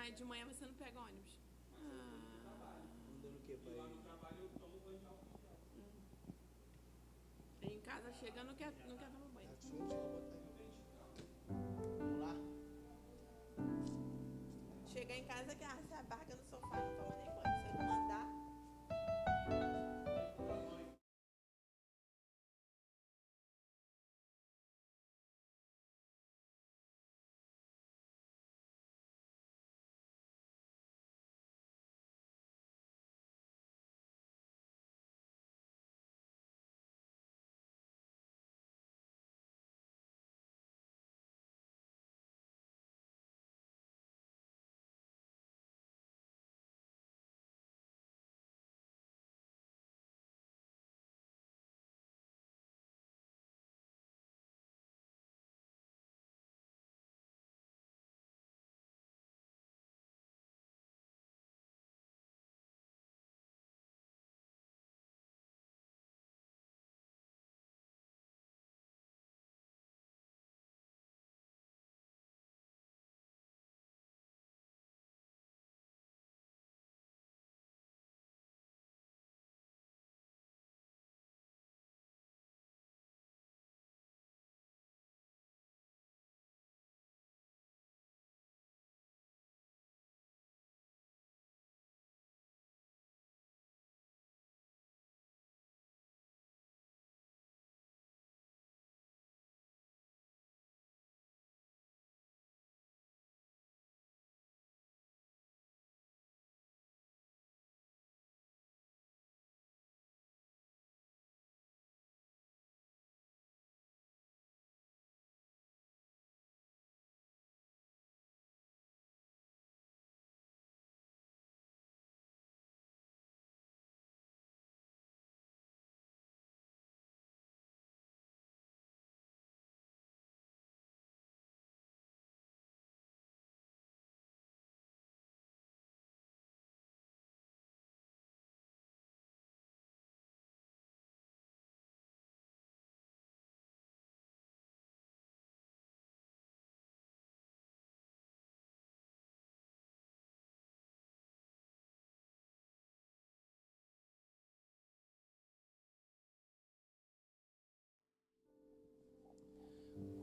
Mas de manhã você não pega ônibus? Andando o que, pai? Lá no trabalho eu tomo banho de álcool gel. Em casa chega, não quer tomar banho. Vamos lá? Chega em casa que se abarca no sofá, não toma nem banho. Se eu não mandar.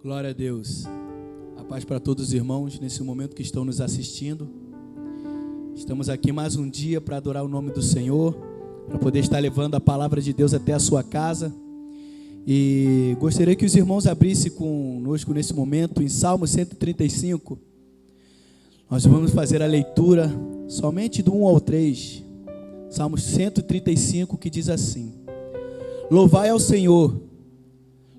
Glória a Deus. A paz para todos os irmãos nesse momento que estão nos assistindo. Estamos aqui mais um dia para adorar o nome do Senhor, para poder estar levando a palavra de Deus até a sua casa. E gostaria que os irmãos abrissem conosco nesse momento em Salmo 135. Nós vamos fazer a leitura somente do 1 ao 3. Salmo 135, que diz assim: Louvai ao Senhor,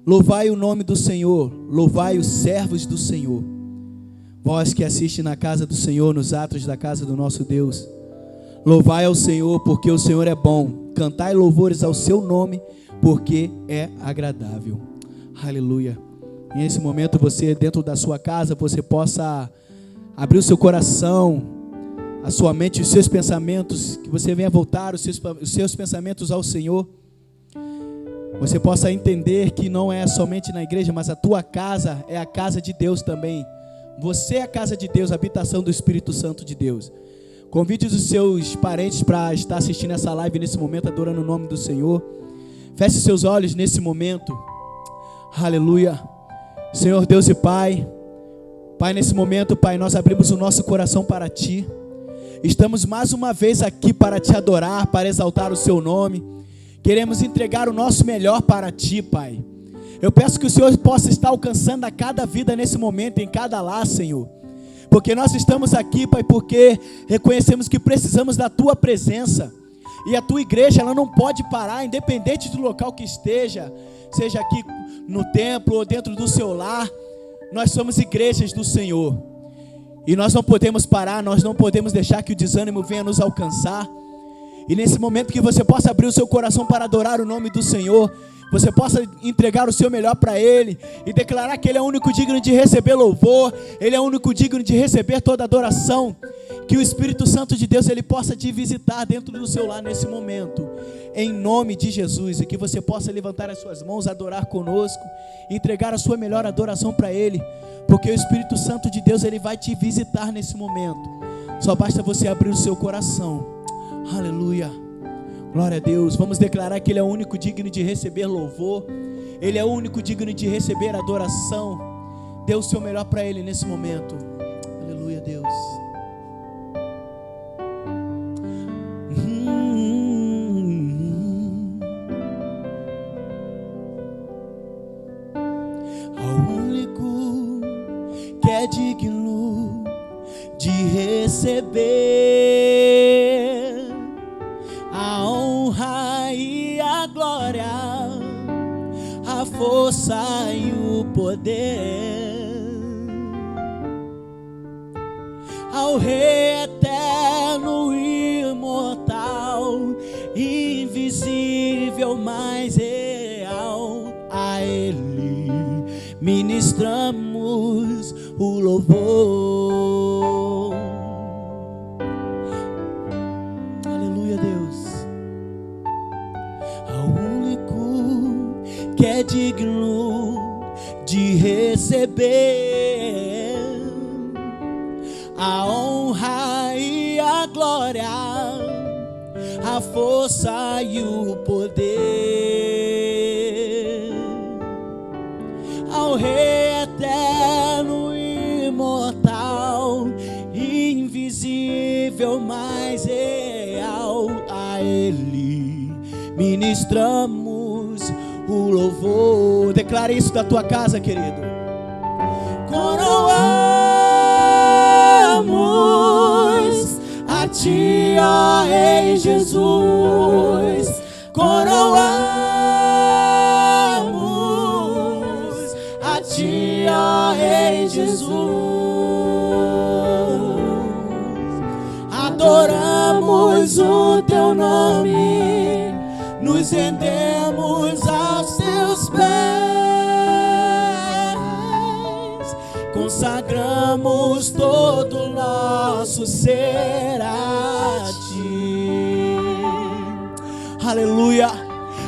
louvai o nome do Senhor, louvai os servos do Senhor. Vós que assiste na casa do Senhor, nos atos da casa do nosso Deus. Louvai ao Senhor, porque o Senhor é bom. Cantai louvores ao seu nome, porque é agradável. Aleluia. E nesse momento você, dentro da sua casa, você possa abrir o seu coração, a sua mente, os seus pensamentos, que você venha voltar os seus pensamentos ao Senhor. Você possa entender que não é somente na igreja, mas a tua casa é a casa de Deus também. Você é a casa de Deus, a habitação do Espírito Santo de Deus. Convide os seus parentes para estar assistindo essa live nesse momento, adorando o nome do Senhor. Feche seus olhos nesse momento. Aleluia. Senhor Deus e Pai, Pai, nesse momento, Pai, nós abrimos o nosso coração para Ti. Estamos mais uma vez aqui para Te adorar, para exaltar o Seu nome. Queremos entregar o nosso melhor para Ti, Pai. Eu peço que o Senhor possa estar alcançando a cada vida nesse momento, em cada lar, Senhor. Porque nós estamos aqui, Pai, porque reconhecemos que precisamos da Tua presença. E a Tua igreja, ela não pode parar, independente do local que esteja, seja aqui no templo ou dentro do seu lar. Nós somos igrejas do Senhor. E nós não podemos parar, nós não podemos deixar que o desânimo venha nos alcançar. E nesse momento que você possa abrir o seu coração para adorar o nome do Senhor, você possa entregar o seu melhor para Ele e declarar que Ele é o único digno de receber louvor, Ele é o único digno de receber toda adoração. Que o Espírito Santo de Deus, Ele possa te visitar dentro do seu lar nesse momento, em nome de Jesus, e que você possa levantar as suas mãos, adorar conosco, entregar a sua melhor adoração para Ele, porque o Espírito Santo de Deus, Ele vai te visitar nesse momento. Só basta você abrir o seu coração. Aleluia. Glória a Deus. Vamos declarar que Ele é o único digno de receber louvor. Ele é o único digno de receber adoração. Dê o seu melhor para Ele nesse momento. Aleluia, Deus. Ao único que é digno de receber a honra e a glória, a força e o poder, ao Rei eterno, imortal, invisível, mas real, a Ele ministramos o louvor. Aleluia, Deus. Ao único que é digno de receber a honra e a glória, a força e o poder, ao Rei eterno, imortal, invisível, mas real, a Ele ministramos o louvor. Declare isso da tua casa, querido. Coroamos a Ti, ó Rei Jesus. Coroamos a Ti, ó Rei Jesus. Adoramos o Teu nome, nos rendemos aos Teus pés, consagramos todo o nosso ser a Ti. Aleluia.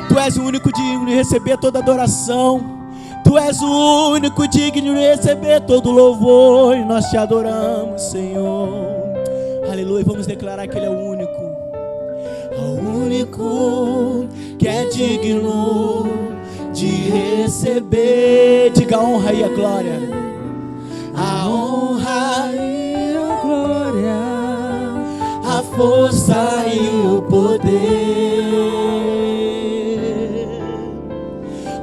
Tu és o único digno de receber toda adoração. Tu és o único digno de receber todo louvor, e nós Te adoramos, Senhor. Aleluia. Vamos declarar que Ele é o único. Ao único que é digno de receber, diga a honra e a glória, a honra e a glória, a força e o poder,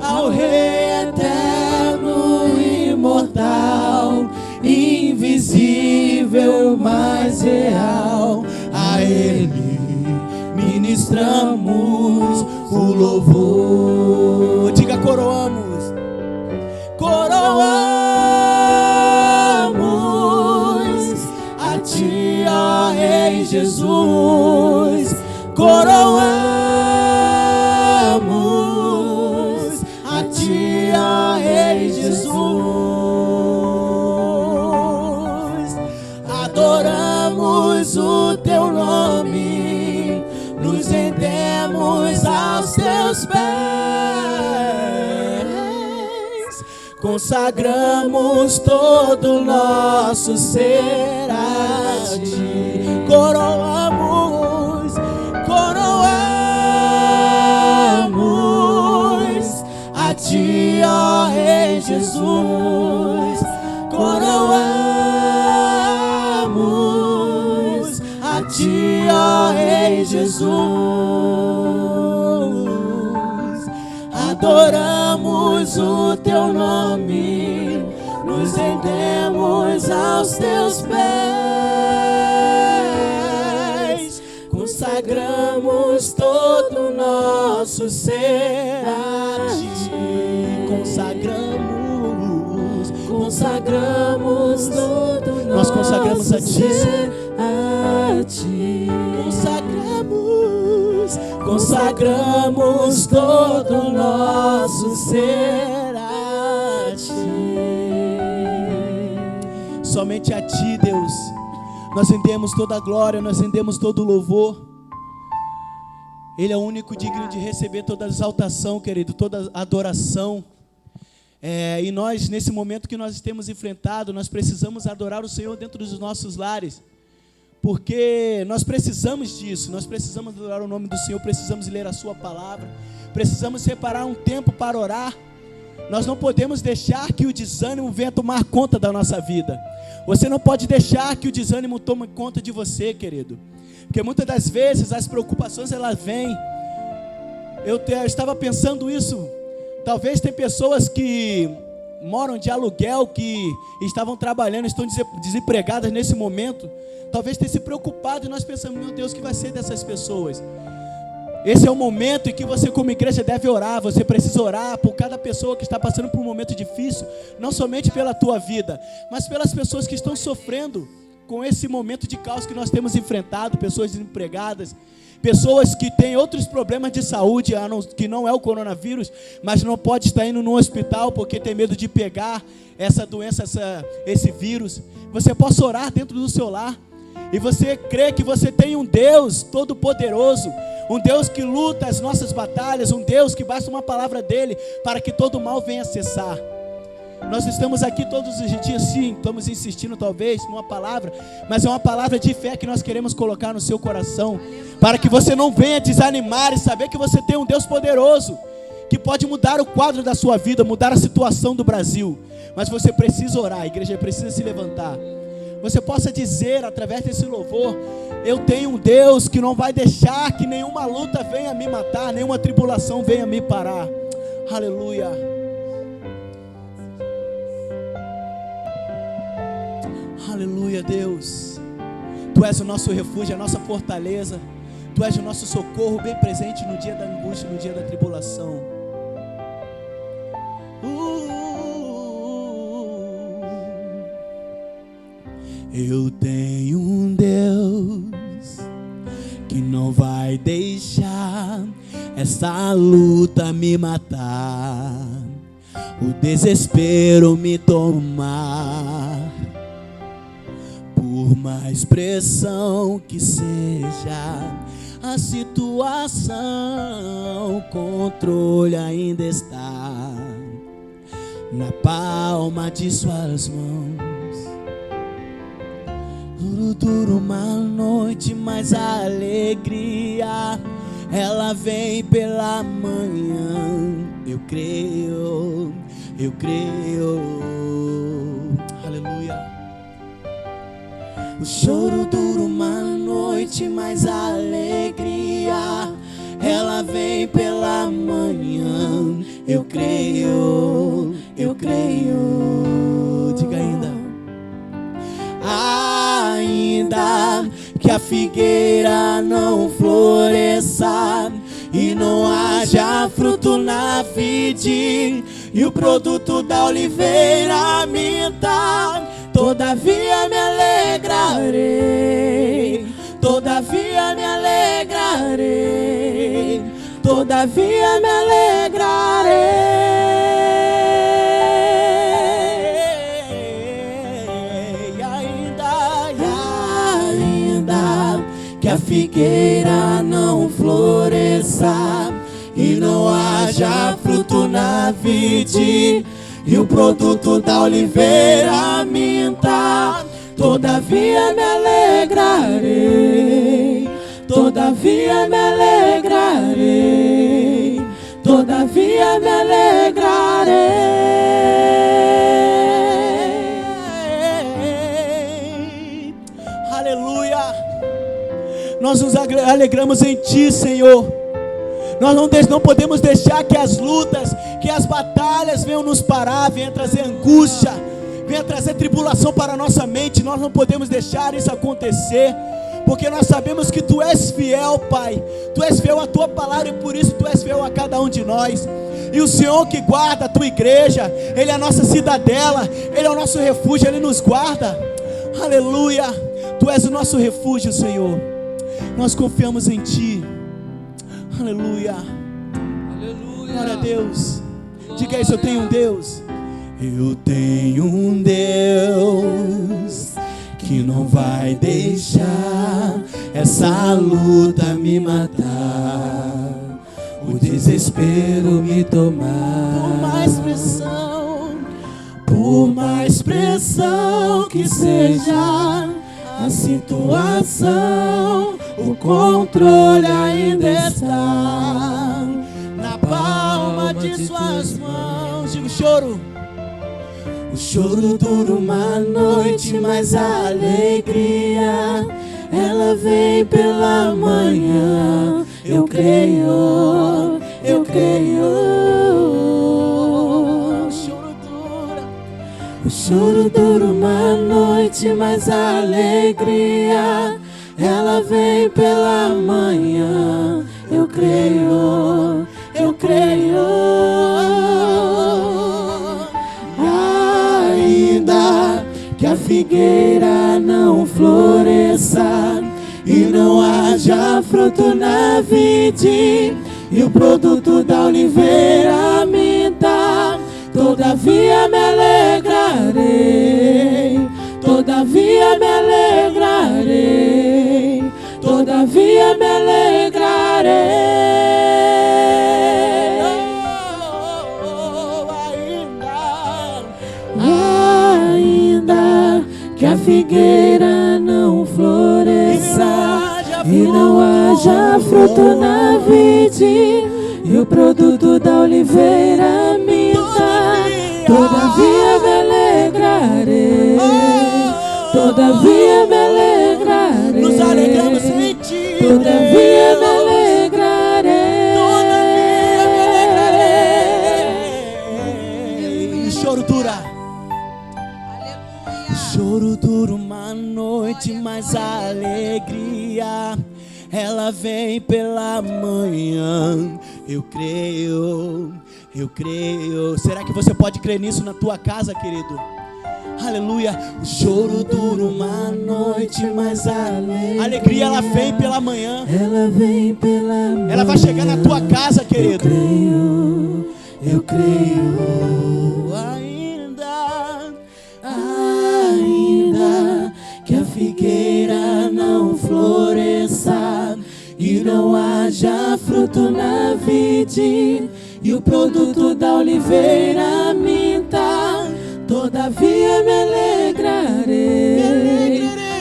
ao Rei eterno, imortal, invisível, mas real, a Ele ministramos o louvor. Diga coroamos. Coroamos a Ti, ó Rei Jesus. Coroamos a Ti, ó Rei Jesus. Adoramos o Teu nome, nos rendemos aos Teus pés, consagramos todo o nosso ser a Ti. Coroamos a Ti, ó Rei Jesus. Coroamos a Ti, ó Rei Jesus. Adoramos o Teu nome, nos rendemos aos Teus pés, consagramos todo o nosso ser a Ti. Consagramos todo o nosso, nós consagramos a Ti, consagramos todo o nosso ser a Ti. Somente a Ti, Deus, nós rendemos toda a glória, nós rendemos todo o louvor. Ele é o único digno de receber toda a exaltação, querido, toda a adoração. E nós, nesse momento que nós temos enfrentado, nós precisamos adorar o Senhor dentro dos nossos lares, porque nós precisamos disso, nós precisamos adorar o nome do Senhor, precisamos ler a sua palavra, precisamos separar um tempo para orar. Nós não podemos deixar que o desânimo venha tomar conta da nossa vida. Você não pode deixar que o desânimo tome conta de você, querido, porque muitas das vezes as preocupações elas vêm. Eu estava pensando isso. Talvez tem pessoas que moram de aluguel, que estavam trabalhando, estão desempregadas nesse momento. Talvez tenham se preocupado e nós pensamos, meu Deus, o que vai ser dessas pessoas? Esse é o momento em que você como igreja deve orar. Você precisa orar por cada pessoa que está passando por um momento difícil, não somente pela tua vida, mas pelas pessoas que estão sofrendo com esse momento de caos que nós temos enfrentado, pessoas desempregadas, pessoas que têm outros problemas de saúde, que não é o coronavírus, mas não pode estar indo no hospital porque tem medo de pegar essa doença, esse vírus. Você possa orar dentro do seu lar, e você crê que você tem um Deus todo-poderoso, um Deus que luta as nossas batalhas, um Deus que basta uma palavra dele para que todo mal venha cessar. Nós estamos aqui todos os dias, sim, estamos insistindo talvez numa palavra, mas é uma palavra de fé que nós queremos colocar no seu coração, para que você não venha desanimar e saber que você tem um Deus poderoso, que pode mudar o quadro da sua vida, mudar a situação do Brasil. Mas você precisa orar, a igreja precisa se levantar. Você possa dizer através desse louvor: eu tenho um Deus que não vai deixar que nenhuma luta venha me matar, nenhuma tribulação venha me parar. Aleluia. Aleluia, Deus. Tu és o nosso refúgio, a nossa fortaleza. Tu és o nosso socorro bem presente no dia da angústia, no dia da tribulação. Eu tenho um Deus que não vai deixar essa luta me matar, o desespero me tomar. Por mais pressão que seja a situação, o controle ainda está na palma de suas mãos. Dura uma noite, mas a alegria ela vem pela manhã. Eu creio, eu creio. Aleluia. O choro dura uma noite, mas a alegria ela vem pela manhã. Eu creio, eu creio. Diga ainda. Ainda que a figueira não floresça e não haja fruto na vide, e o produto da oliveira minta, todavia me alegrarei, todavia me alegrarei, todavia me alegrarei. Que a figueira não floresça e não haja fruto na vide, e o produto da oliveira minta, todavia me alegrarei, todavia me alegrarei, todavia me alegrarei. Aleluia. Nós nos alegramos em Ti, Senhor. Nós não podemos deixar que as lutas, que as batalhas venham nos parar, venham trazer angústia, venham trazer tribulação para a nossa mente. Nós não podemos deixar isso acontecer, porque nós sabemos que Tu és fiel, Pai. Tu és fiel à Tua palavra e por isso Tu és fiel a cada um de nós. E o Senhor que guarda a Tua igreja, Ele é a nossa cidadela, Ele é o nosso refúgio, Ele nos guarda. Aleluia. Tu és o nosso refúgio, Senhor. Nós confiamos em Ti. Aleluia. Aleluia. Glória a Deus. Diga isso, eu tenho um Deus. Eu tenho um Deus que não vai deixar essa luta me matar, o desespero me tomar. Por mais pressão que seja a situação, o controle ainda está na palma de suas mãos. Diga o choro. O choro dura uma noite, mas a alegria ela vem pela manhã. Eu creio, eu creio. O choro dura uma noite, mas a alegria ela vem pela manhã. Eu creio, eu creio. Ainda que a figueira não floresça e não haja fruto na vide, e o produto da oliveira minta, todavia me alegrarei, todavia me alegrarei, todavia me alegrarei. Ainda que a figueira não floresça e não haja fruto na vide, e o produto da oliveira minta, todavia me alegrarei, todavia me alegrarei. Nos alegramos em ti, todavia me alegrarei, todavia me alegrarei. O choro dura. O choro dura uma noite, mas a alegria ela vem pela manhã. Eu creio, eu creio. Será que você pode crer nisso na tua casa, querido? Aleluia. O choro dura uma noite, mas a alegria ela vem pela manhã. Ela vem pela manhã. Ela vai chegar na tua casa, querido. Eu creio. Ainda que a figueira não floresça e não haja fruto na vide, e o produto da oliveira minta, todavia me alegrarei,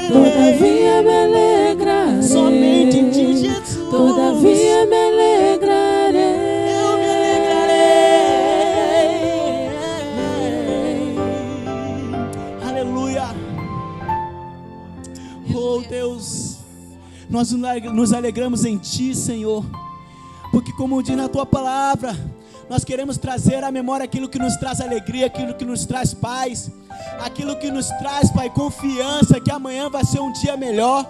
todavia me alegrarei, Somente em ti, Jesus. todavia me alegrarei. Eu me alegrarei. Aleluia. Oh Deus, nós nos alegramos em ti, Senhor, porque como diz na tua palavra, nós queremos trazer à memória aquilo que nos traz alegria, aquilo que nos traz paz, aquilo que nos traz, Pai, confiança que amanhã vai ser um dia melhor.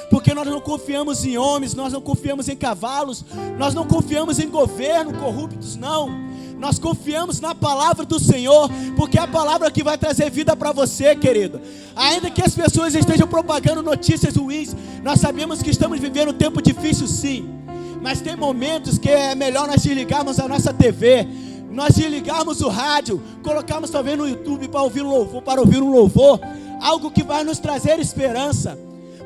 Porque nós não confiamos em homens, nós não confiamos em cavalos, nós não confiamos em governo corruptos, não. Nós confiamos na palavra do Senhor, porque é a palavra que vai trazer vida para você, querido. Ainda que as pessoas estejam propagando notícias ruins, nós sabemos que estamos vivendo um tempo difícil, sim. Mas tem momentos que é melhor nós desligarmos a nossa TV, nós desligarmos o rádio, colocarmos talvez no YouTube para ouvir um louvor, algo que vai nos trazer esperança.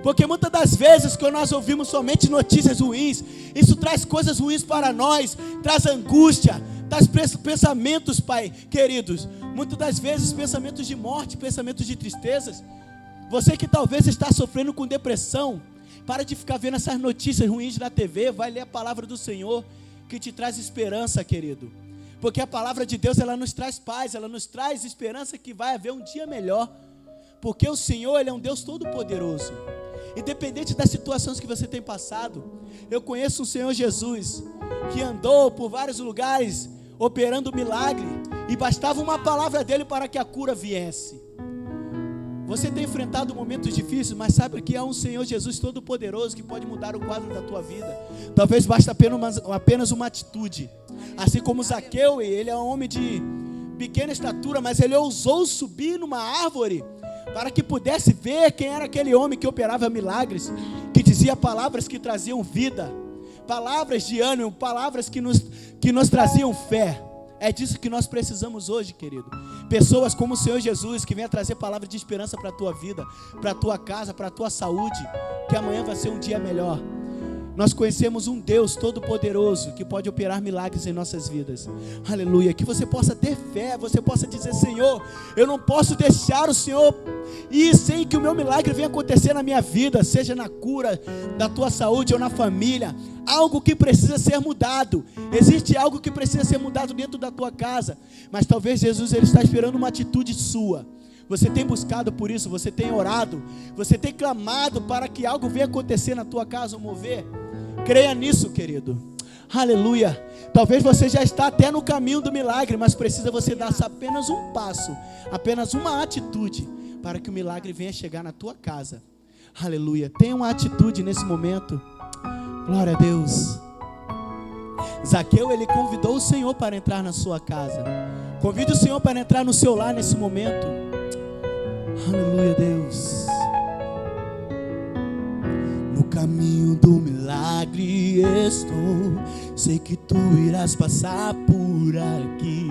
Porque muitas das vezes, quando nós ouvimos somente notícias ruins, isso traz coisas ruins para nós, traz angústia, traz pensamentos, Pai, queridos, muitas das vezes pensamentos de morte, pensamentos de tristezas. Você que talvez está sofrendo com depressão, para de ficar vendo essas notícias ruins na TV, vai ler a palavra do Senhor, que te traz esperança, querido. Porque a palavra de Deus, ela nos traz paz, ela nos traz esperança que vai haver um dia melhor. Porque o Senhor, Ele é um Deus todo-poderoso. Independente das situações que você tem passado, eu conheço o Senhor Jesus, que andou por vários lugares, operando milagre, e bastava uma palavra dele para que a cura viesse. Você tem enfrentado momentos difíceis, mas sabe que há um Senhor Jesus todo-poderoso que pode mudar o quadro da tua vida. Talvez basta apenas uma atitude. Assim como Zaqueu, ele é um homem de pequena estatura, mas ele ousou subir numa árvore para que pudesse ver quem era aquele homem que operava milagres, que dizia palavras que traziam vida, palavras de ânimo, palavras que nos traziam fé. É disso que nós precisamos hoje, querido. Pessoas como o Senhor Jesus, que venha trazer palavras de esperança para a tua vida, para a tua casa, para a tua saúde, que amanhã vai ser um dia melhor. Nós conhecemos um Deus todo-poderoso que pode operar milagres em nossas vidas. Aleluia. Que você possa ter fé, você possa dizer: Senhor, eu não posso deixar o Senhor ir sem que o meu milagre venha acontecer na minha vida, seja na cura da tua saúde ou na família. Algo que precisa ser mudado. Existe algo que precisa ser mudado dentro da tua casa, mas talvez Jesus ele está esperando uma atitude sua. Você tem buscado por isso, você tem orado, você tem clamado para que algo venha acontecer na tua casa ou mover. Creia nisso, querido. Aleluia. Talvez você já está até no caminho do milagre, mas precisa você dar apenas um passo, apenas uma atitude, para que o milagre venha chegar na tua casa. Aleluia. Tenha uma atitude nesse momento. Glória a Deus. Zaqueu, ele convidou o Senhor para entrar na sua casa. Convide o Senhor para entrar no seu lar nesse momento. Aleluia, Deus. No caminho do milagre estou, sei que tu irás passar por aqui.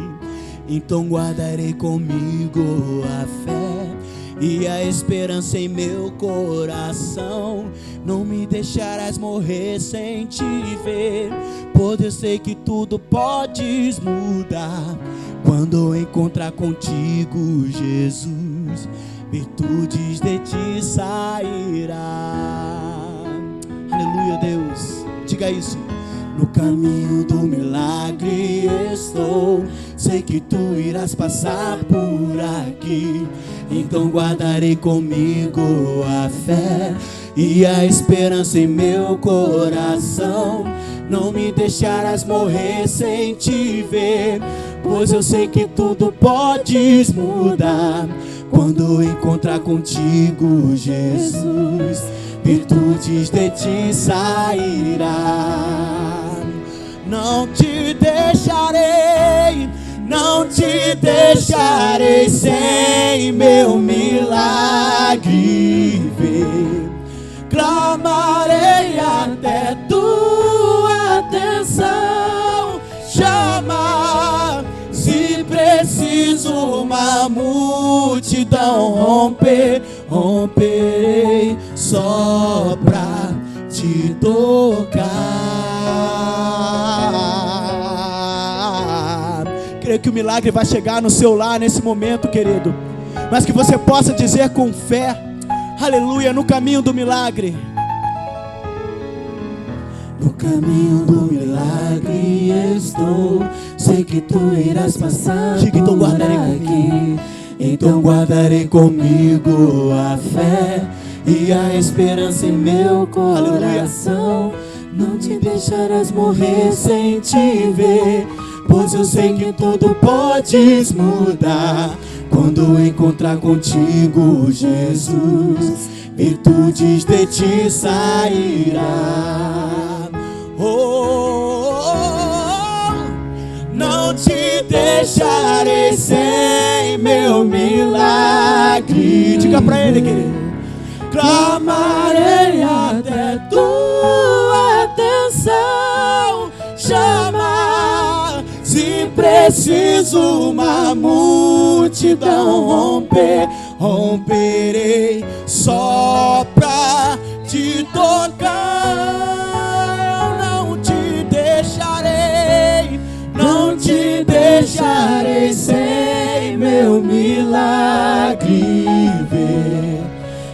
Então guardarei comigo a fé e a esperança em meu coração. Não me deixarás morrer sem te ver, pois eu sei que tudo podes mudar. Quando eu encontrar contigo, Jesus, virtudes de ti sairá. Aleluia, Deus. Diga isso. No caminho do milagre estou, sei que tu irás passar por aqui. Então guardarei comigo a fé e a esperança em meu coração. Não me deixarás morrer sem te ver, pois eu sei que tudo podes mudar. Quando encontrar contigo, Jesus, virtudes de ti sairá. Não te deixarei, não te deixarei sem meu milagre ver. Clamarei até tua atenção chamar. Se preciso uma multidão romper, romperei só pra te tocar. Creio que o milagre vai chegar no seu lar nesse momento, querido, mas que você possa dizer com fé: aleluia, no caminho do milagre. No caminho do milagre estou, sei que tu irás passar Diga, então por guardarei aqui. Então guardarei comigo a fé e a esperança em meu coração. Não te deixarás morrer sem te ver, pois eu sei que tudo podes mudar. Quando encontrar contigo, Jesus, virtudes de ti sairá. Oh, oh, oh, não te deixarei sem meu milagre. Diga pra ele, querido. Clamarei até tua atenção chamar. Se preciso uma multidão romper, romperei só pra te tocar. Não te deixarei, não te deixarei sem meu milagre ver.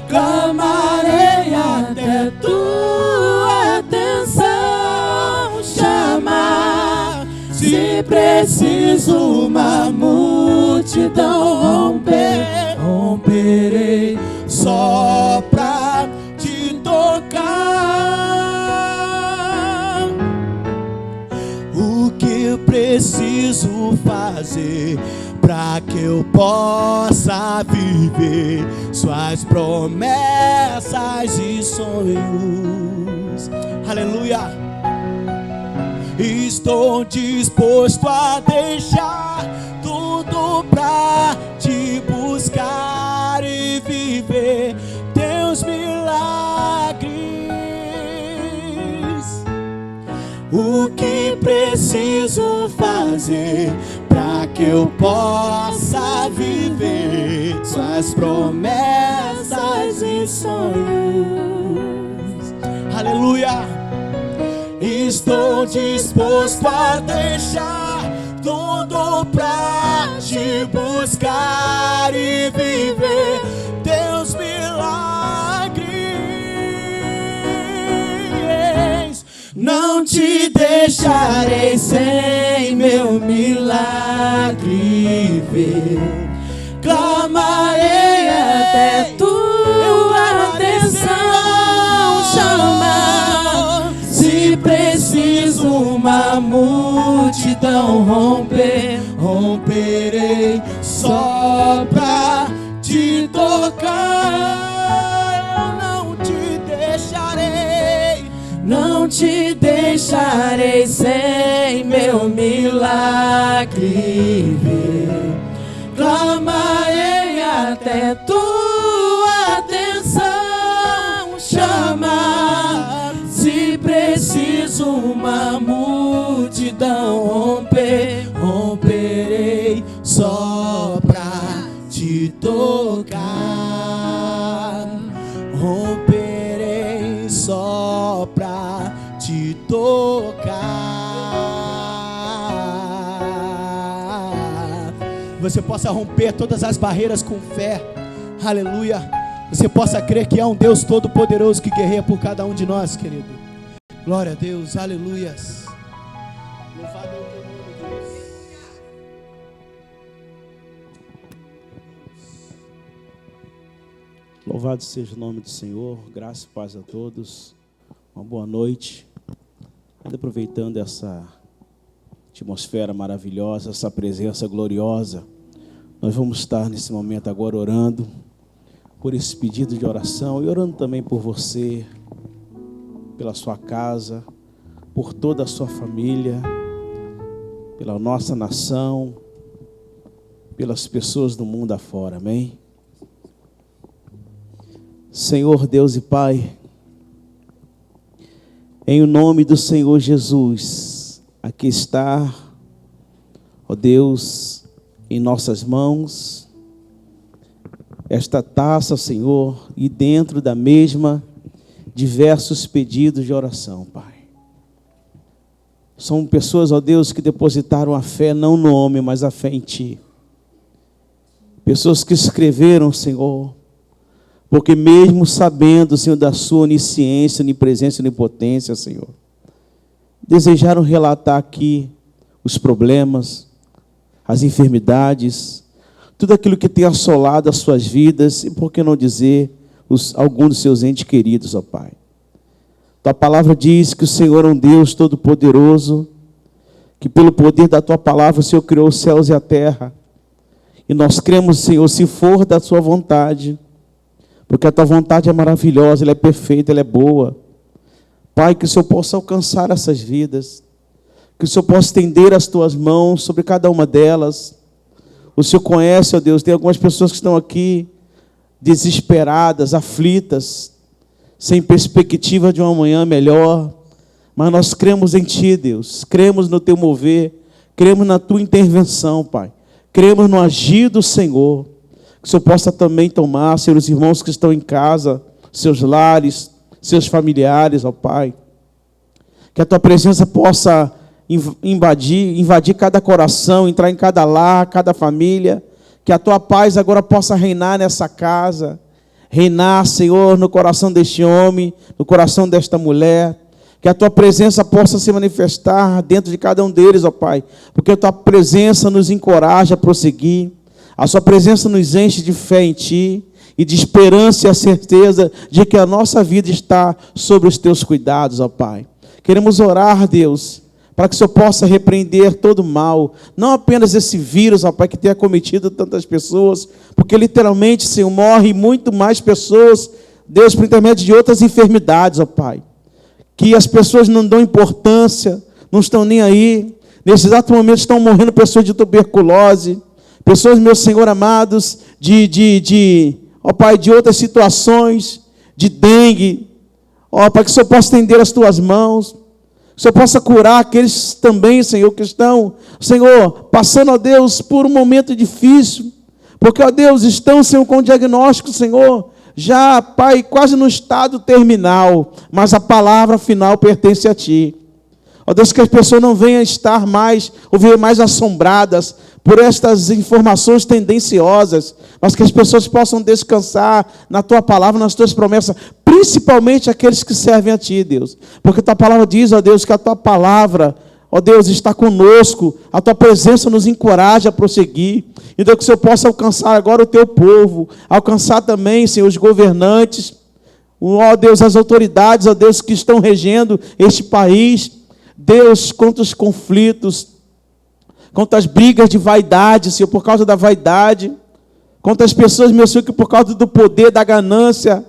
Clamarei até tua atenção chamar. Se preciso uma multidão romper, romperei só pra te tocar. O que eu preciso fazer pra que eu possa viver suas promessas e sonhos? Aleluia. Estou disposto a deixar tudo pra te buscar e viver teus milagres. O que preciso fazer pra que eu possa viver suas promessas e sonhos? Aleluia. estou disposto a deixar tudo pra te buscar e viver teus milagres. Não te deixarei sem meu milagre ver. Clamarei até tua atenção chamar. Se preciso uma multidão romper, romperei só pra te tocar. Eu não te deixarei, não te deixarei sem meu milagre ver. Clamarei até tua atenção chamar. Se preciso uma multidão romper, romperei só pra te tocar. Romperei só pra te tocar. Você possa romper todas as barreiras com fé. Aleluia. Você possa crer que há um Deus todo-poderoso que guerreia por cada um de nós, querido. Glória a Deus, aleluias. Louvado é o teu nome, Deus. Louvado seja o nome do Senhor, graça e paz a todos. Uma boa noite. Ainda aproveitando essa atmosfera maravilhosa, essa presença gloriosa, nós vamos estar nesse momento agora orando por esse pedido de oração e orando também por você, pela sua casa, por toda a sua família, pela nossa nação, pelas pessoas do mundo afora, amém? Senhor Deus e Pai, em o nome do Senhor Jesus, aqui está, ó Deus, em nossas mãos, esta taça, Senhor, e dentro da mesma, diversos pedidos de oração, Pai. São pessoas, ó Deus, que depositaram a fé não no homem, mas a fé em Ti. Pessoas que escreveram, Senhor, porque mesmo sabendo, Senhor, da sua onisciência, onipresença e onipotência, Senhor, desejaram relatar aqui os problemas, as enfermidades, tudo aquilo que tem assolado as suas vidas, e por que não dizer, alguns dos seus entes queridos, ó Pai. Tua palavra diz que o Senhor é um Deus todo-poderoso, que pelo poder da Tua palavra o Senhor criou os céus e a terra. E nós cremos, Senhor, se for da Sua vontade, porque a Tua vontade é maravilhosa, ela é perfeita, ela é boa. Pai, que o Senhor possa alcançar essas vidas, que o Senhor possa estender as Tuas mãos sobre cada uma delas. O Senhor conhece, ó Deus, tem algumas pessoas que estão aqui desesperadas, aflitas, sem perspectiva de um amanhã melhor, mas nós cremos em Ti, Deus, cremos no Teu mover, cremos na Tua intervenção, Pai, cremos no agir do Senhor, que o Senhor possa também tomar, Senhor, os irmãos que estão em casa, seus lares, seus familiares, ó Pai, que a Tua presença possa invadir cada coração, entrar em cada lar, cada família, que a Tua paz agora possa reinar nessa casa, reinar, Senhor, no coração deste homem, no coração desta mulher, que a Tua presença possa se manifestar dentro de cada um deles, ó Pai, porque a Tua presença nos encoraja a prosseguir, a Sua presença nos enche de fé em Ti, e de esperança e a certeza de que a nossa vida está sobre os Teus cuidados, ó Pai. Queremos orar, Deus, para que o Senhor possa repreender todo o mal, não apenas esse vírus, ó Pai, que tem acometido tantas pessoas, porque literalmente, Senhor, morre muito mais pessoas, Deus, por intermédio de outras enfermidades, ó Pai, que as pessoas não dão importância, não estão nem aí, nesse exato momento estão morrendo pessoas de tuberculose, pessoas, meu Senhor amados, ó Pai, de outras situações, de dengue, ó Pai, que o Senhor possa estender as Tuas mãos, que o Senhor possa curar aqueles também, Senhor, que estão, Senhor, passando, ó Deus, por um momento difícil, porque, ó Deus, estão, Senhor, com o diagnóstico, Senhor, já, Pai, quase no estado terminal, mas a palavra final pertence a Ti. Ó Deus, que as pessoas não venham estar mais, ou vir mais assombradas por estas informações tendenciosas, mas que as pessoas possam descansar na Tua palavra, nas Tuas promessas, principalmente aqueles que servem a Ti, Deus. Porque Tua palavra diz, ó Deus, que a Tua palavra, ó Deus, está conosco, a Tua presença nos encoraja a prosseguir. Então que o Senhor possa alcançar agora o Teu povo, alcançar também, Senhor, os governantes, ó Deus, as autoridades, ó Deus, que estão regendo este país. Deus, contra os conflitos, contra as brigas de vaidade, Senhor, por causa da vaidade, contra as pessoas, meu Senhor, que por causa do poder, da ganância,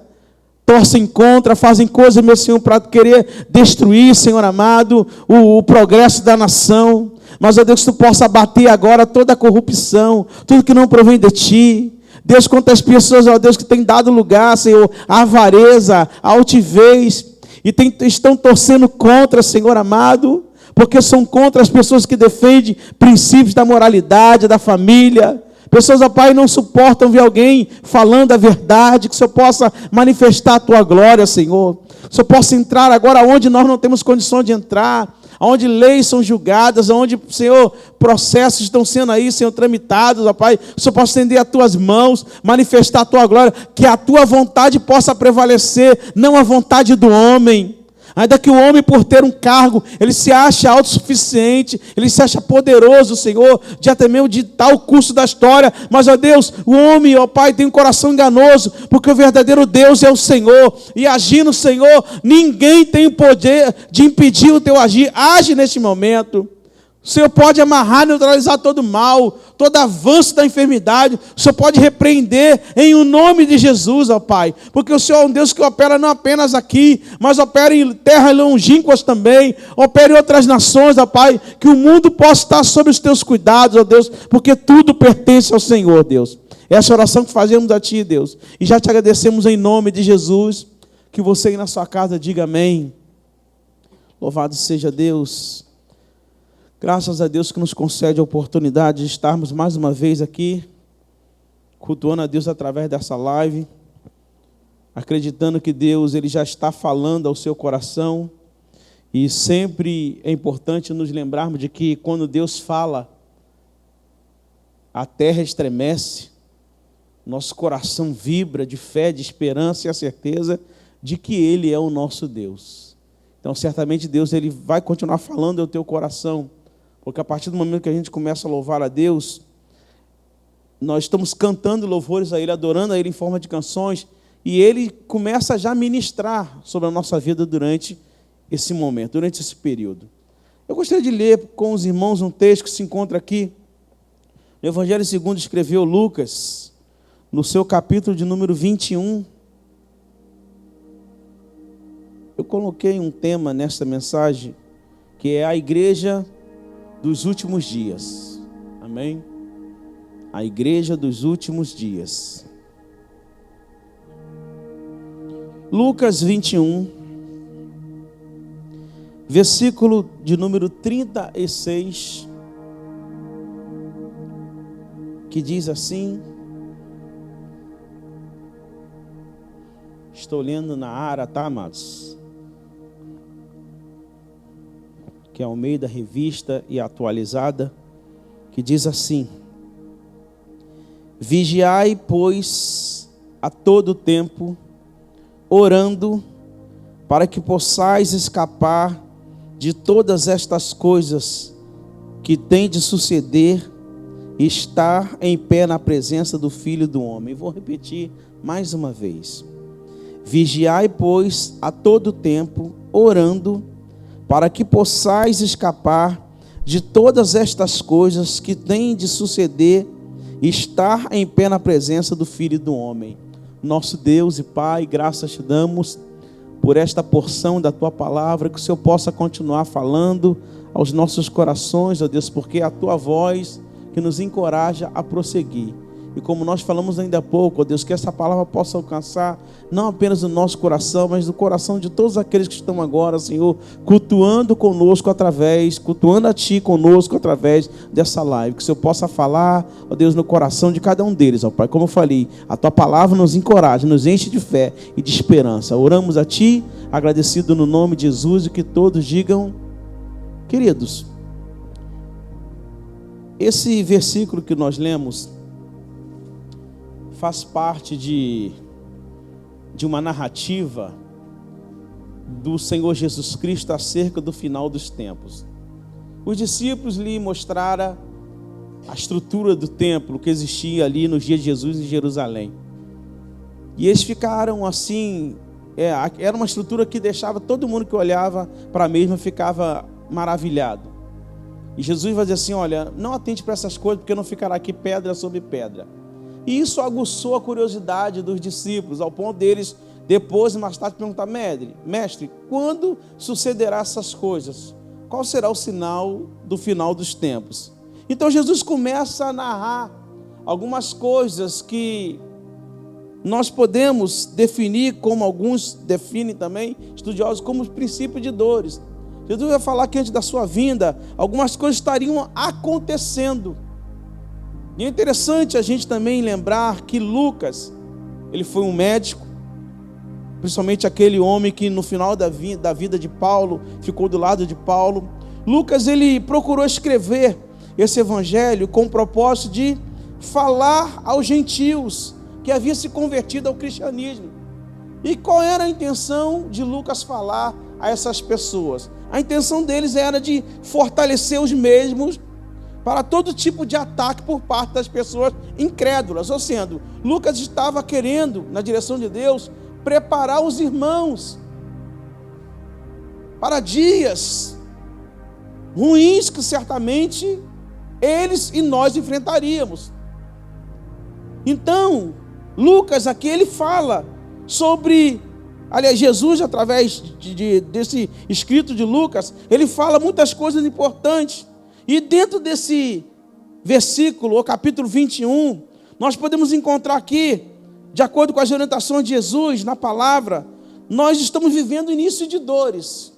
torcem contra, fazem coisas, meu Senhor, para querer destruir, Senhor amado, o progresso da nação. Mas, ó Deus, que Tu possa abater agora toda a corrupção, tudo que não provém de Ti. Deus, contra as pessoas, ó Deus, que têm dado lugar, Senhor, à avareza, à altivez, e estão torcendo contra, Senhor amado, porque são contra as pessoas que defendem princípios da moralidade, da família. Pessoas, ó Pai, não suportam ver alguém falando a verdade, que o Senhor possa manifestar a Tua glória, Senhor. Que o Senhor possa entrar agora onde nós não temos condições de entrar, onde leis são julgadas, onde, Senhor, processos estão sendo aí, Senhor, tramitados, ó Pai. Que o Senhor possa estender as Tuas mãos, manifestar a Tua glória, que a Tua vontade possa prevalecer, não a vontade do homem. Ainda que o homem, por ter um cargo, ele se acha autossuficiente, ele se acha poderoso, Senhor, de até mesmo ditar o curso da história. Mas, ó Deus, o homem, ó Pai, tem um coração enganoso, porque o verdadeiro Deus é o Senhor. E agindo o Senhor, ninguém tem o poder de impedir o Teu agir. Age neste momento. O Senhor pode amarrar, neutralizar todo mal, todo avanço da enfermidade. O Senhor pode repreender em o nome de Jesus, ó Pai. Porque o Senhor é um Deus que opera não apenas aqui, mas opera em terras longínquas também. Opera em outras nações, ó Pai. Que o mundo possa estar sob os Teus cuidados, ó Deus. Porque tudo pertence ao Senhor, Deus. Essa oração que fazemos a Ti, Deus. E já Te agradecemos em nome de Jesus. Que você aí na sua casa diga amém. Louvado seja Deus. Graças a Deus que nos concede a oportunidade de estarmos mais uma vez aqui, cultuando a Deus através dessa live, acreditando que Deus ele já está falando ao seu coração, e sempre é importante nos lembrarmos de que quando Deus fala, a terra estremece, nosso coração vibra de fé, de esperança e a certeza de que Ele é o nosso Deus. Então, certamente Deus ele vai continuar falando ao teu coração, porque a partir do momento que a gente começa a louvar a Deus, nós estamos cantando louvores a Ele, adorando a Ele em forma de canções, e Ele começa já a ministrar sobre a nossa vida durante esse momento, durante esse período. Eu gostaria de ler com os irmãos um texto que se encontra aqui, no Evangelho segundo escreveu Lucas, no seu capítulo de número 21. Eu coloquei um tema nesta mensagem, que é a igreja dos últimos dias. Amém? A igreja dos últimos dias. Lucas 21, versículo de número 36, que diz assim, estou lendo na Ara, tá, amados? Que é ao meio da revista e atualizada, que diz assim: vigiai, pois, a todo tempo, orando, para que possais escapar de todas estas coisas que têm de suceder e estar em pé na presença do Filho do Homem. Vou repetir mais uma vez. Vigiai, pois, a todo tempo, orando, para que possais escapar de todas estas coisas que têm de suceder e estar em pé na presença do Filho do Homem. Nosso Deus e Pai, graças te damos por esta porção da Tua palavra, que o Senhor possa continuar falando aos nossos corações, ó Deus, porque é a Tua voz que nos encoraja a prosseguir. E como nós falamos ainda há pouco, ó Deus, que essa palavra possa alcançar não apenas o nosso coração, mas o coração de todos aqueles que estão agora, Senhor, cultuando a Ti conosco através dessa live. Que o Senhor possa falar, ó Deus, no coração de cada um deles, ó Pai. Como eu falei, a Tua palavra nos encoraja, nos enche de fé e de esperança. Oramos a Ti, agradecido no nome de Jesus, e que todos digam Queridos, esse versículo que nós lemos faz parte de uma narrativa do Senhor Jesus Cristo acerca do final dos tempos. Os discípulos lhe mostraram a estrutura do templo que existia ali nos dias de Jesus em Jerusalém. E eles ficaram assim, era uma estrutura que deixava todo mundo que olhava para a mesma ficava maravilhado. E Jesus vai dizer assim, olha, não atente para essas coisas, porque não ficará aqui pedra sobre pedra. E isso aguçou a curiosidade dos discípulos, ao ponto deles, depois, mais tarde, perguntar, mestre, quando sucederá essas coisas? Qual será o sinal do final dos tempos? Então Jesus começa a narrar algumas coisas que nós podemos definir, como alguns definem também, estudiosos, como os princípios de dores. Jesus vai falar que antes da sua vinda, algumas coisas estariam acontecendo. E é interessante a gente também lembrar que Lucas, ele foi um médico, principalmente aquele homem que no final da vida de Paulo, ficou do lado de Paulo. Lucas, ele procurou escrever esse evangelho com o propósito de falar aos gentios que haviam se convertido ao cristianismo. E qual era a intenção de Lucas falar a essas pessoas? A intenção deles era de fortalecer os mesmos para todo tipo de ataque por parte das pessoas incrédulas. Ou seja, Lucas estava querendo, na direção de Deus, preparar os irmãos para dias ruins que certamente eles e nós enfrentaríamos. Então, Lucas aqui ele fala sobre, aliás, Jesus através desse escrito de Lucas, ele fala muitas coisas importantes. E dentro desse versículo, o capítulo 21, nós podemos encontrar aqui, de acordo com as orientações de Jesus na palavra, nós estamos vivendo o início de dores.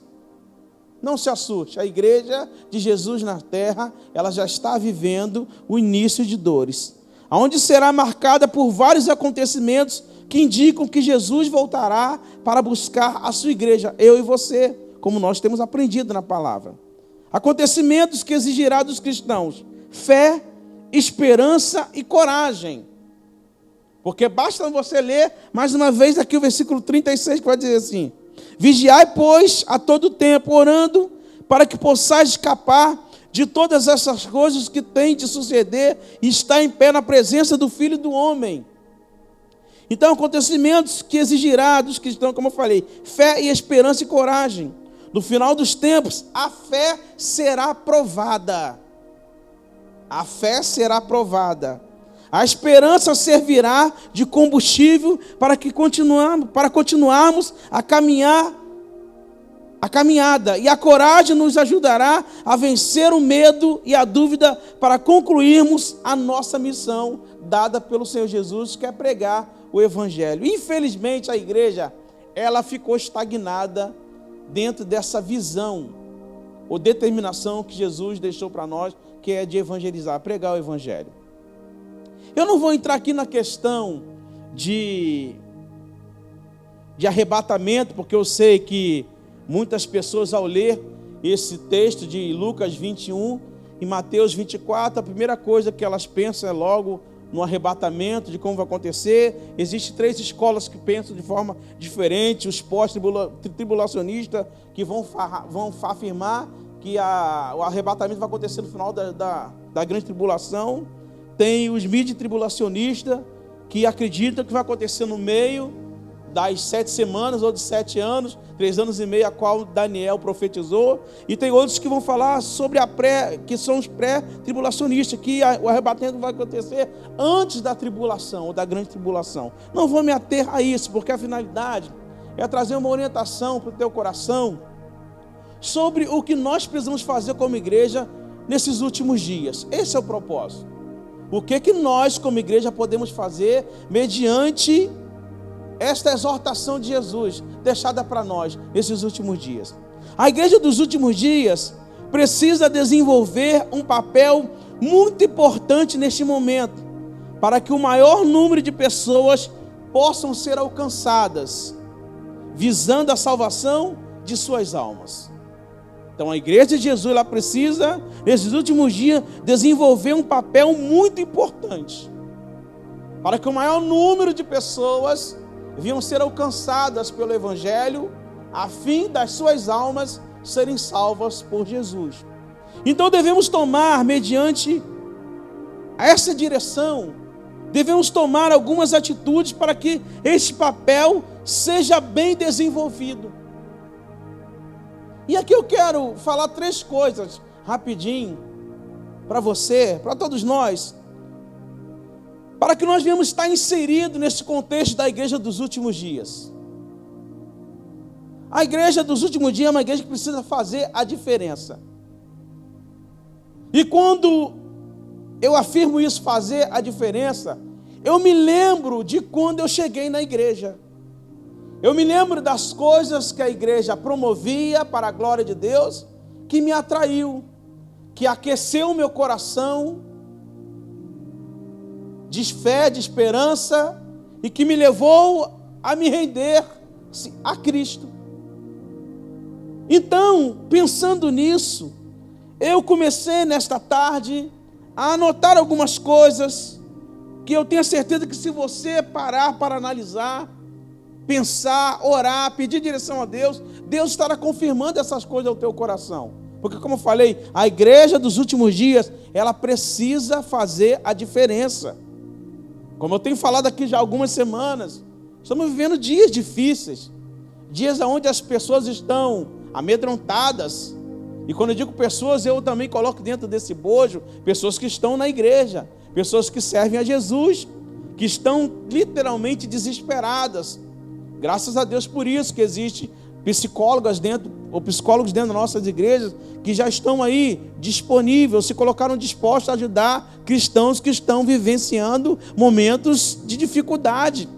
Não se assuste, a igreja de Jesus na terra, ela já está vivendo o início de dores, onde será marcada por vários acontecimentos que indicam que Jesus voltará para buscar a sua igreja, eu e você, como nós temos aprendido na palavra. Acontecimentos que exigirá dos cristãos fé, esperança e coragem. Porque basta você ler mais uma vez aqui o versículo 36 que vai dizer assim: vigiai, pois, a todo tempo, orando, para que possais escapar de todas essas coisas que têm de suceder e estar em pé na presença do Filho do Homem. Então, acontecimentos que exigirá dos cristãos, como eu falei, fé e esperança e coragem. No final dos tempos, a fé será provada. A fé será provada. A esperança servirá de combustível para continuarmos a caminhada. E a coragem nos ajudará a vencer o medo e a dúvida para concluirmos a nossa missão dada pelo Senhor Jesus, que é pregar o Evangelho. Infelizmente, a igreja, ela ficou estagnada dentro dessa visão ou determinação que Jesus deixou para nós, que é de evangelizar, pregar o Evangelho. Eu não vou entrar aqui na questão de arrebatamento, porque eu sei que muitas pessoas, ao ler esse texto de Lucas 21 e Mateus 24, a primeira coisa que elas pensam é logo no arrebatamento, de como vai acontecer. Existem 3 escolas que pensam de forma diferente: os pós-tribulacionistas, que vão afirmar que o arrebatamento vai acontecer no final da grande tribulação. Tem os midi-tribulacionistas, que acreditam que vai acontecer no meio das 7 semanas ou de 7 anos, 3 anos e meio, a qual Daniel profetizou. E tem outros que vão falar sobre que são os pré-tribulacionistas, que o arrebatamento vai acontecer antes da tribulação ou da grande tribulação. Não vou me ater a isso, porque a finalidade é trazer uma orientação para o teu coração sobre o que nós precisamos fazer como igreja nesses últimos dias. Esse é o propósito. O que nós como igreja podemos fazer mediante esta exortação de Jesus deixada para nós nesses últimos dias. A igreja dos últimos dias precisa desenvolver um papel muito importante neste momento, para que o maior número de pessoas possam ser alcançadas, visando a salvação de suas almas. Então a igreja de Jesus, ela precisa, nesses últimos dias, desenvolver um papel muito importante, para que o maior número de pessoas venham ser alcançadas pelo Evangelho, a fim das suas almas serem salvas por Jesus. Então devemos tomar, mediante essa direção, devemos tomar algumas atitudes para que este papel seja bem desenvolvido. E aqui eu quero falar 3 coisas, rapidinho, para você, para todos nós, para que nós venhamos estar inseridos nesse contexto da igreja dos últimos dias. A igreja dos últimos dias é uma igreja que precisa fazer a diferença. E quando eu afirmo isso, fazer a diferença, eu me lembro de quando eu cheguei na igreja. Eu me lembro das coisas que a igreja promovia para a glória de Deus, que me atraiu, que aqueceu o meu coração de fé, de esperança, e que me levou a me render a Cristo. Então, pensando nisso, eu comecei nesta tarde a anotar algumas coisas que eu tenho certeza que se você parar para analisar, pensar, orar, pedir direção a Deus, Deus estará confirmando essas coisas ao teu coração. Porque, como eu falei, a igreja dos últimos dias, ela precisa fazer a diferença. Como eu tenho falado aqui já há algumas semanas, estamos vivendo dias difíceis, dias onde as pessoas estão amedrontadas. E quando eu digo pessoas, eu também coloco dentro desse bojo pessoas que estão na igreja, pessoas que servem a Jesus, que estão literalmente desesperadas. Graças a Deus por isso que existe psicólogos dentro das nossas igrejas que já estão aí disponíveis, se colocaram dispostos a ajudar cristãos que estão vivenciando momentos de dificuldade,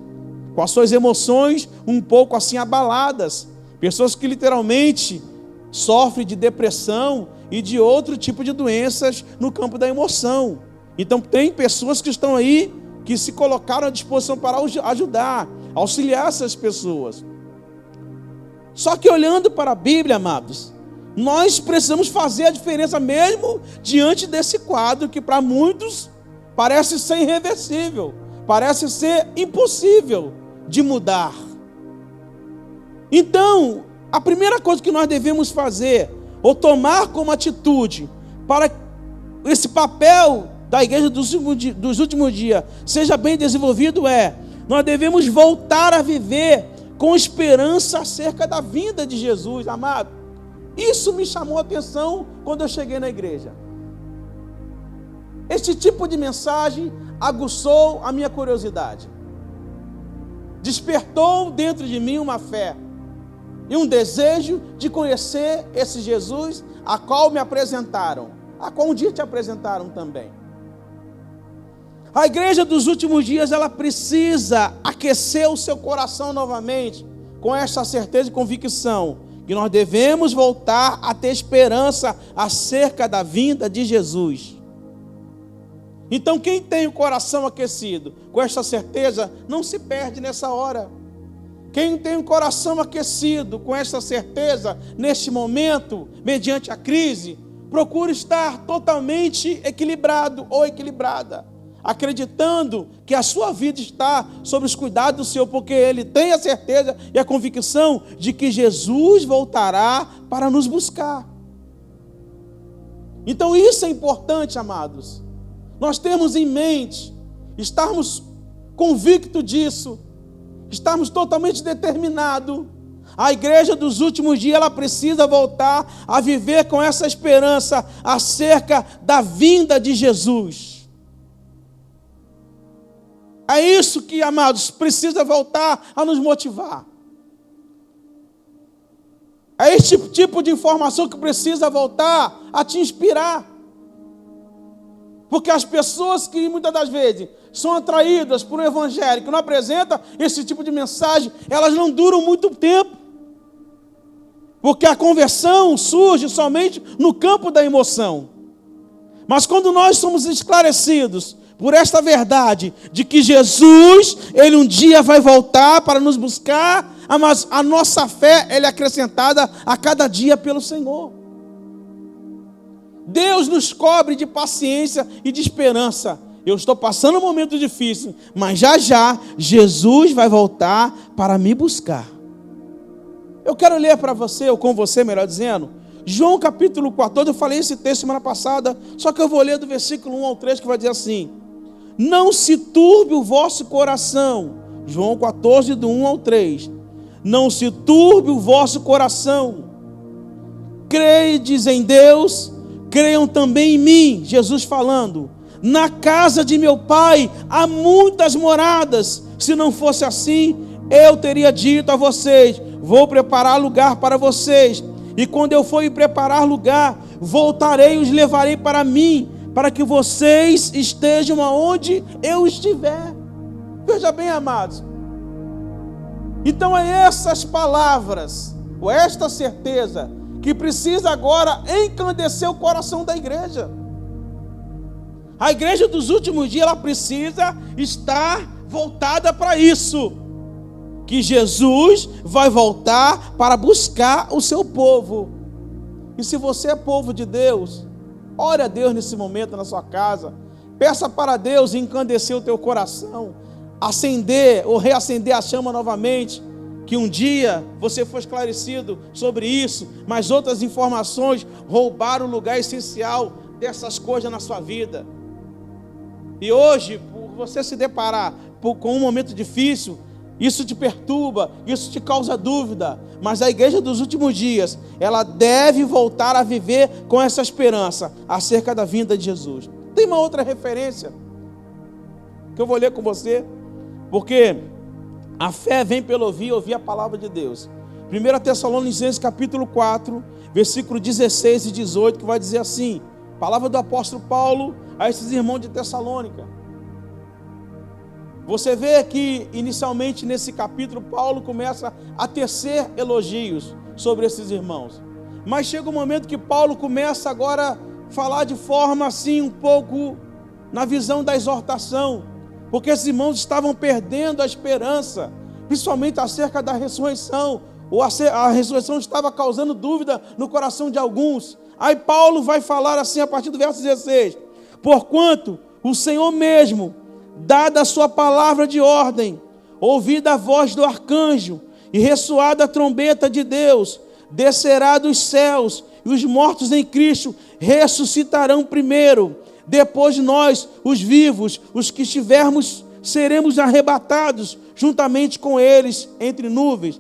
com as suas emoções um pouco assim abaladas, pessoas que literalmente sofrem de depressão e de outro tipo de doenças no campo da emoção. Então tem pessoas que estão aí que se colocaram à disposição para ajudar, auxiliar essas pessoas. Só que olhando para a Bíblia, amados, nós precisamos fazer a diferença mesmo diante desse quadro que para muitos parece ser irreversível, parece ser impossível de mudar. Então, a primeira coisa que nós devemos fazer, ou tomar como atitude, para esse papel da igreja dos últimos dias seja bem desenvolvido, nós devemos voltar a viver com esperança acerca da vinda de Jesus, amado. Isso me chamou a atenção quando eu cheguei na igreja. Este tipo de mensagem aguçou a minha curiosidade, despertou dentro de mim uma fé e um desejo de conhecer esse Jesus a qual me apresentaram, a qual um dia te apresentaram também. A igreja dos últimos dias, ela precisa aquecer o seu coração novamente com essa certeza e convicção que nós devemos voltar a ter esperança acerca da vinda de Jesus. Então quem tem o coração aquecido com essa certeza não se perde nessa hora. Quem tem o coração aquecido com essa certeza neste momento, mediante a crise, procura estar totalmente equilibrado ou equilibrada, acreditando que a sua vida está sob os cuidados do Senhor, porque Ele tem a certeza e a convicção de que Jesus voltará para nos buscar. Então isso é importante, amados. Nós temos em mente, estarmos convictos disso, estarmos totalmente determinados. A igreja dos últimos dias, ela precisa voltar a viver com essa esperança acerca da vinda de Jesus. É isso que, amados, precisa voltar a nos motivar. É este tipo de informação que precisa voltar a te inspirar. Porque as pessoas que muitas das vezes são atraídas por um evangelho que não apresenta esse tipo de mensagem, elas não duram muito tempo. Porque a conversão surge somente no campo da emoção. Mas quando nós somos esclarecidos por esta verdade de que Jesus, Ele um dia vai voltar para nos buscar, mas a nossa fé, ela é acrescentada a cada dia pelo Senhor. Deus nos cobre de paciência e de esperança. Eu estou passando um momento difícil, mas já já Jesus vai voltar para me buscar. Eu quero ler para você, ou com você, melhor dizendo, João capítulo 14, eu falei esse texto semana passada, só que eu vou ler do versículo 1 ao 3, que vai dizer assim: não se turbe o vosso coração. João 14, do 1 ao 3. Não se turbe o vosso coração. Credes em Deus, creiam também em mim. Jesus falando: na casa de meu pai há muitas moradas. Se não fosse assim, eu teria dito a vocês: vou preparar lugar para vocês. E quando eu for preparar lugar, voltarei e os levarei para mim, para que vocês estejam aonde eu estiver. Veja bem, amados. Então é essas palavras, ou esta certeza, que precisa agora encandecer o coração da igreja. A igreja dos últimos dias, ela precisa estar voltada para isso, que Jesus vai voltar para buscar o seu povo. E se você é povo de Deus, ore a Deus nesse momento na sua casa, peça para Deus encandecer o teu coração, acender ou reacender a chama novamente, que um dia você foi esclarecido sobre isso, mas outras informações roubaram o lugar essencial dessas coisas na sua vida. E hoje, por você se deparar com um momento difícil, isso te perturba, isso te causa dúvida, mas a igreja dos últimos dias, ela deve voltar a viver com essa esperança acerca da vinda de Jesus. Tem uma outra referência que eu vou ler com você, porque a fé vem pelo ouvir a palavra de Deus. 1 Tessalonicenses capítulo 4, versículo 16 e 18, que vai dizer assim, palavra do apóstolo Paulo a esses irmãos de Tessalônica. Você vê que inicialmente nesse capítulo Paulo começa a tecer elogios sobre esses irmãos, mas chega um momento que Paulo começa agora a falar de forma assim um pouco na visão da exortação, porque esses irmãos estavam perdendo a esperança, principalmente acerca da ressurreição, ou a ressurreição estava causando dúvida no coração de alguns. Aí Paulo vai falar assim a partir do verso 16: porquanto o Senhor mesmo, dada a sua palavra de ordem, ouvida a voz do arcanjo e ressoada a trombeta de Deus, descerá dos céus, e os mortos em Cristo ressuscitarão primeiro. Depois nós, os vivos, os que estivermos, seremos arrebatados juntamente com eles entre nuvens,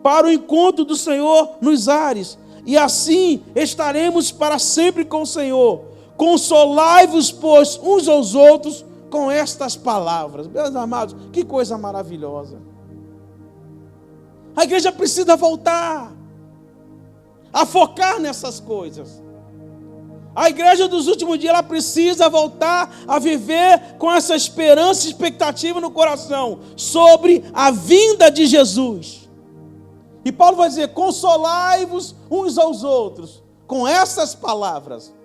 para o encontro do Senhor nos ares, e assim estaremos para sempre com o Senhor. Consolai-vos, pois, uns aos outros com estas palavras. Meus amados, que coisa maravilhosa. A igreja precisa voltar a focar nessas coisas. A igreja dos últimos dias, ela precisa voltar a viver com essa esperança e expectativa no coração sobre a vinda de Jesus. E Paulo vai dizer: consolai-vos uns aos outros com essas palavras.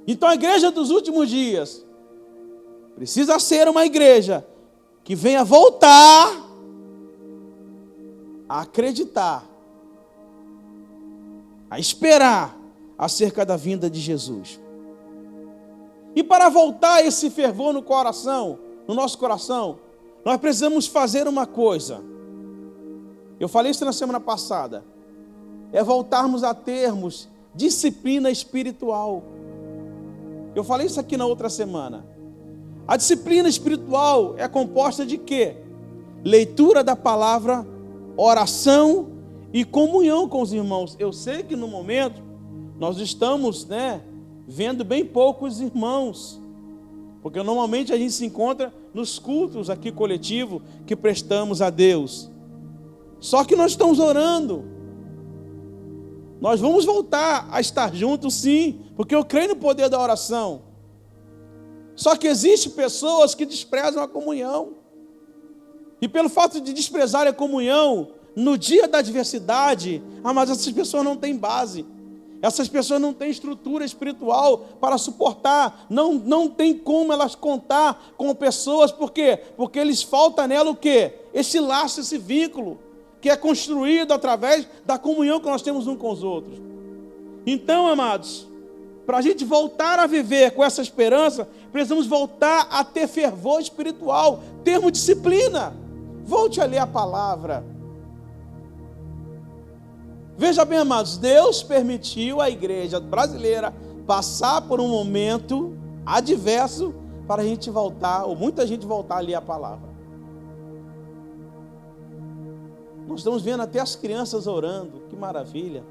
Então a igreja dos últimos dias precisa ser uma igreja que venha voltar a acreditar, a esperar acerca da vinda de Jesus. E para voltar esse fervor no coração, no nosso coração, nós precisamos fazer uma coisa. Eu falei isso na semana passada. É voltarmos a termos disciplina espiritual. Eu falei isso aqui na outra semana. A disciplina espiritual é composta de quê? Leitura da palavra, oração e comunhão com os irmãos. Eu sei que no momento nós estamos, vendo bem poucos irmãos, porque normalmente a gente se encontra nos cultos aqui coletivos que prestamos a Deus. Só que nós estamos orando. Nós vamos voltar a estar juntos, sim, porque eu creio no poder da oração. Só que existem pessoas que desprezam a comunhão. E pelo fato de desprezar a comunhão, no dia da adversidade, mas essas pessoas não têm base. Essas pessoas não têm estrutura espiritual para suportar. Não tem como elas contar com pessoas. Por quê? Porque lhes falta nela o quê? Esse laço, esse vínculo, que é construído através da comunhão que nós temos uns com os outros. Então, amados, para a gente voltar a viver com essa esperança, precisamos voltar a ter fervor espiritual, termos disciplina. Volte a ler a palavra. Veja bem, amados, Deus permitiu a igreja brasileira passar por um momento adverso para a gente voltar, ou muita gente voltar a ler a palavra. Nós estamos vendo até as crianças orando, que maravilha.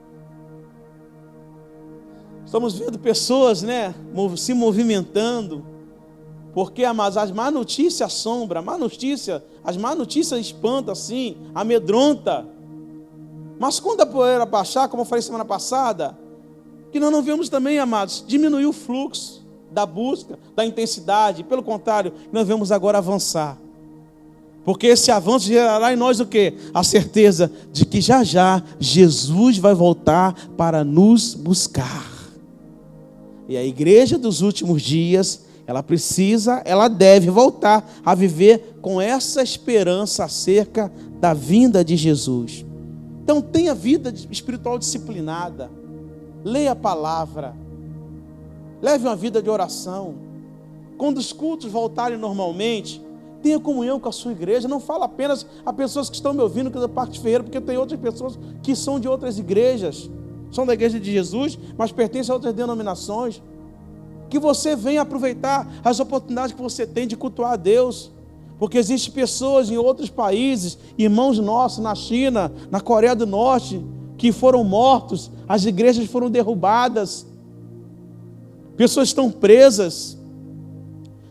Estamos vendo pessoas, se movimentando, porque, amados, as más notícias assombram, as más notícias espantam assim, amedronta. Mas quando a poeira baixar, como eu falei semana passada, que nós não vemos também, amados, diminuir o fluxo da busca, da intensidade, pelo contrário, nós vemos agora avançar. Porque esse avanço gerará em nós o quê? A certeza de que já já Jesus vai voltar para nos buscar. E a igreja dos últimos dias, ela deve voltar a viver com essa esperança acerca da vinda de Jesus. Então tenha vida espiritual disciplinada, leia a palavra, leve uma vida de oração. Quando os cultos voltarem normalmente, tenha comunhão com a sua igreja. Não fala apenas a pessoas que estão me ouvindo que é da parte de Ferreira, porque tem outras pessoas que são de outras igrejas, são da igreja de Jesus, mas pertencem a outras denominações. Que você venha aproveitar as oportunidades que você tem de cultuar a Deus, porque existem pessoas em outros países, irmãos nossos na China, na Coreia do Norte, que foram mortos, as igrejas foram derrubadas, pessoas estão presas.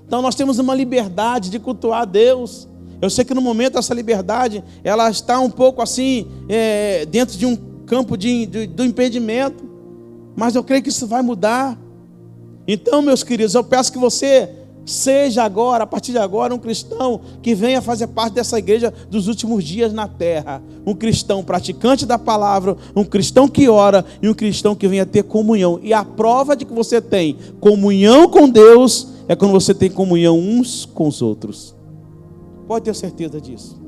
Então nós temos uma liberdade de cultuar a Deus. Eu sei que no momento essa liberdade, ela está um pouco assim, dentro de um campo do impedimento, mas eu creio que isso vai mudar. Então, meus queridos, eu peço que você seja agora, a partir de agora, um cristão que venha fazer parte dessa igreja dos últimos dias na terra. Um cristão praticante da palavra, um cristão que ora e um cristão que venha ter comunhão. E a prova de que você tem comunhão com Deus é quando você tem comunhão uns com os outros. Pode ter certeza disso.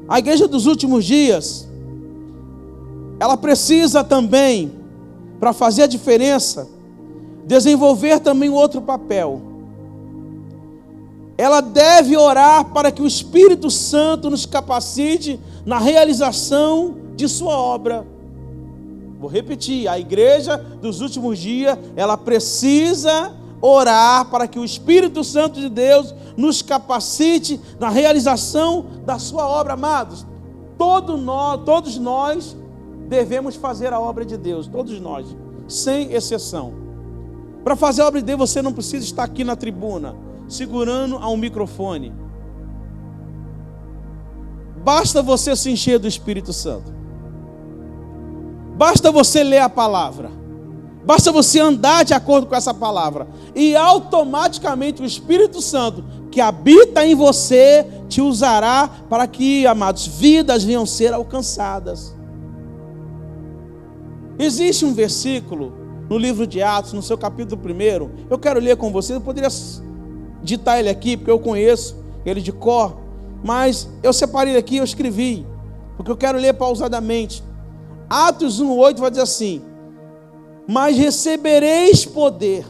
A igreja dos últimos dias, ela precisa também, para fazer a diferença, desenvolver também outro papel. Ela deve orar para que o Espírito Santo nos capacite na realização de sua obra. Vou repetir, a igreja dos últimos dias, ela precisa orar para que o Espírito Santo de Deus nos capacite na realização da sua obra. Amados, todos nós devemos fazer a obra de Deus, todos nós, sem exceção. Para fazer a obra de Deus, você não precisa estar aqui na tribuna, segurando a um microfone. Basta você se encher do Espírito Santo. Basta você ler a palavra. Basta você andar de acordo com essa palavra. E automaticamente o Espírito Santo, que habita em você, te usará para que, amados, vidas venham ser alcançadas. Existe um versículo no livro de Atos, no seu capítulo 1, eu quero ler com vocês. Eu poderia ditar ele aqui, porque eu conheço ele de cor, mas eu separei ele aqui, eu escrevi, porque eu quero ler pausadamente. Atos 1:8 vai dizer assim: mas recebereis poder